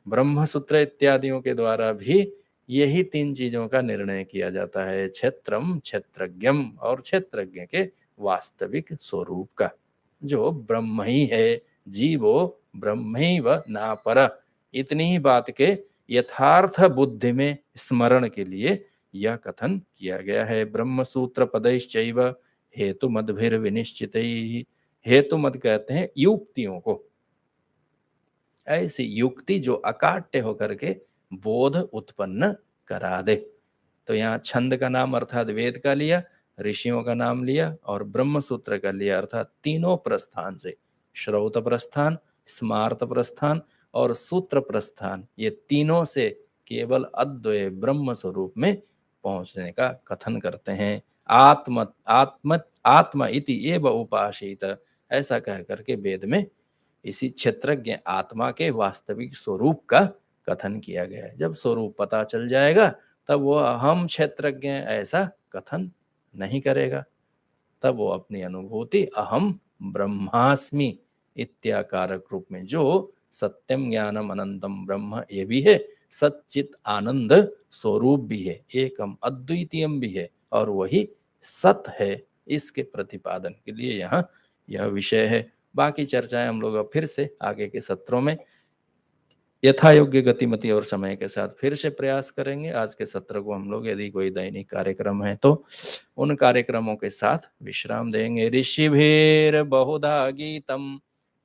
ब्रह्म सूत्र इत्यादियों के द्वारा भी यही तीन चीजों का निर्णय किया जाता है, क्षेत्रम क्षेत्रज्ञम और क्षेत्रज्ञ के वास्तविक स्वरूप का, जो ब्रह्म ही है, जीवो ब्रह्मैव नापर। इतनी ही बात के यथार्थ बुद्धि में स्मरण के लिए यह कथन किया गया है। ब्रह्म सूत्र पदैश्चैव हेतु मद्भिर विनिश्चित, हेतु मद कहते हैं युक्तियों को, ऐसी युक्ति जो अकाट्य होकर के बोध उत्पन्न करा दे। तो यहाँ छंद का नाम अर्थात वेद का लिया, ऋषियों का नाम लिया, और ब्रह्म सूत्र का लिया अर्थात तीनों प्रस्थान से, श्रौत प्रस्थान, स्मार्त प्रस्थान और सूत्र प्रस्थान, ये तीनों से केवल अद्वय ब्रह्म स्वरूप में पहुंचने का कथन करते हैं। आत्म आत्म आत्मा इति एव उपासित, ऐसा कह करके वेद में इसी क्षेत्रज्ञ आत्मा के वास्तविक स्वरूप का कथन किया गया है। जब स्वरूप पता चल जाएगा तब वो हम क्षेत्रज्ञ ऐसा कथन नहीं करेगा। तब वो अपनी अनुभूति अहम ब्रह्मास्मि इत्याकारक रूप में, जो सत्यम ज्ञानम अनंतम ब्रह्म ये भी है, सच्चित आनंद स्वरूप भी है, एकम अद्वितीयम भी है, और वही सत है, इसके प्रतिपादन के लिए यहाँ यह विषय है। बाकी चर्चाएं हम लोग अब फिर से आगे के सत्रों में यथा योग्य गतिमति और समय के साथ फिर से प्रयास करेंगे। आज के सत्र को हम लोग, यदि कोई दैनिक कार्यक्रम है तो उन कार्यक्रमों के साथ विश्राम देंगे। ऋषिभिर बहुधा गीतम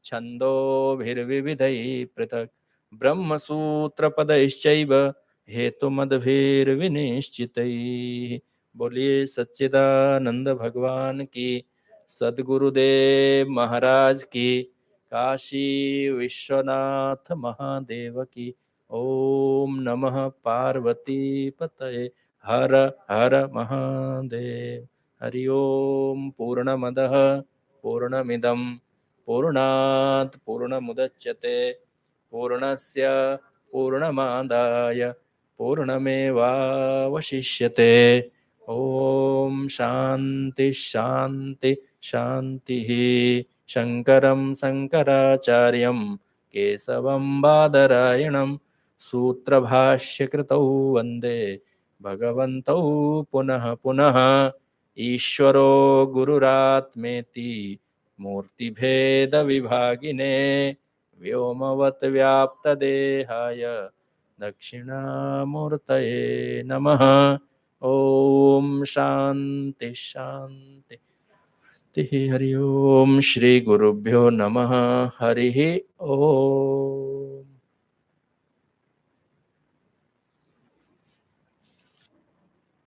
छंदोभिर्विविधैः पृथक् ब्रह्मसूत्र पदैश्चैव हेतुमद्भिर्विनिश्चितैः। बोलिए सच्चिदानंद भगवान की, सद्गुरुदेव महाराज की, काशी विश्वनाथ महादेव की। ओम नमः पार्वती पतये, हर हर महादेव। हरि ओम। पूर्णमदः पूर्णमिदं पूर्णात् पूर्णमुदच्यते पूर्णस्य पूर्णमादाय पूर्णमेवावशिष्यते। ओम शांति शांति शांति। शंकरं शंकराचार्यं केशवं बादरायणं सूत्रभाष्यकृतौ वन्दे भगवन्तौ पुनः पुनः। ईश्वरो गुरुरात्मेति मूर्तिभेद विभागिने व्योमवत् व्याप्तदेहाय दक्षिणामूर्तये नमः। ओम शांति शांति। हरि ओम। श्री गुरुभ्यो नमः। हरि ओम।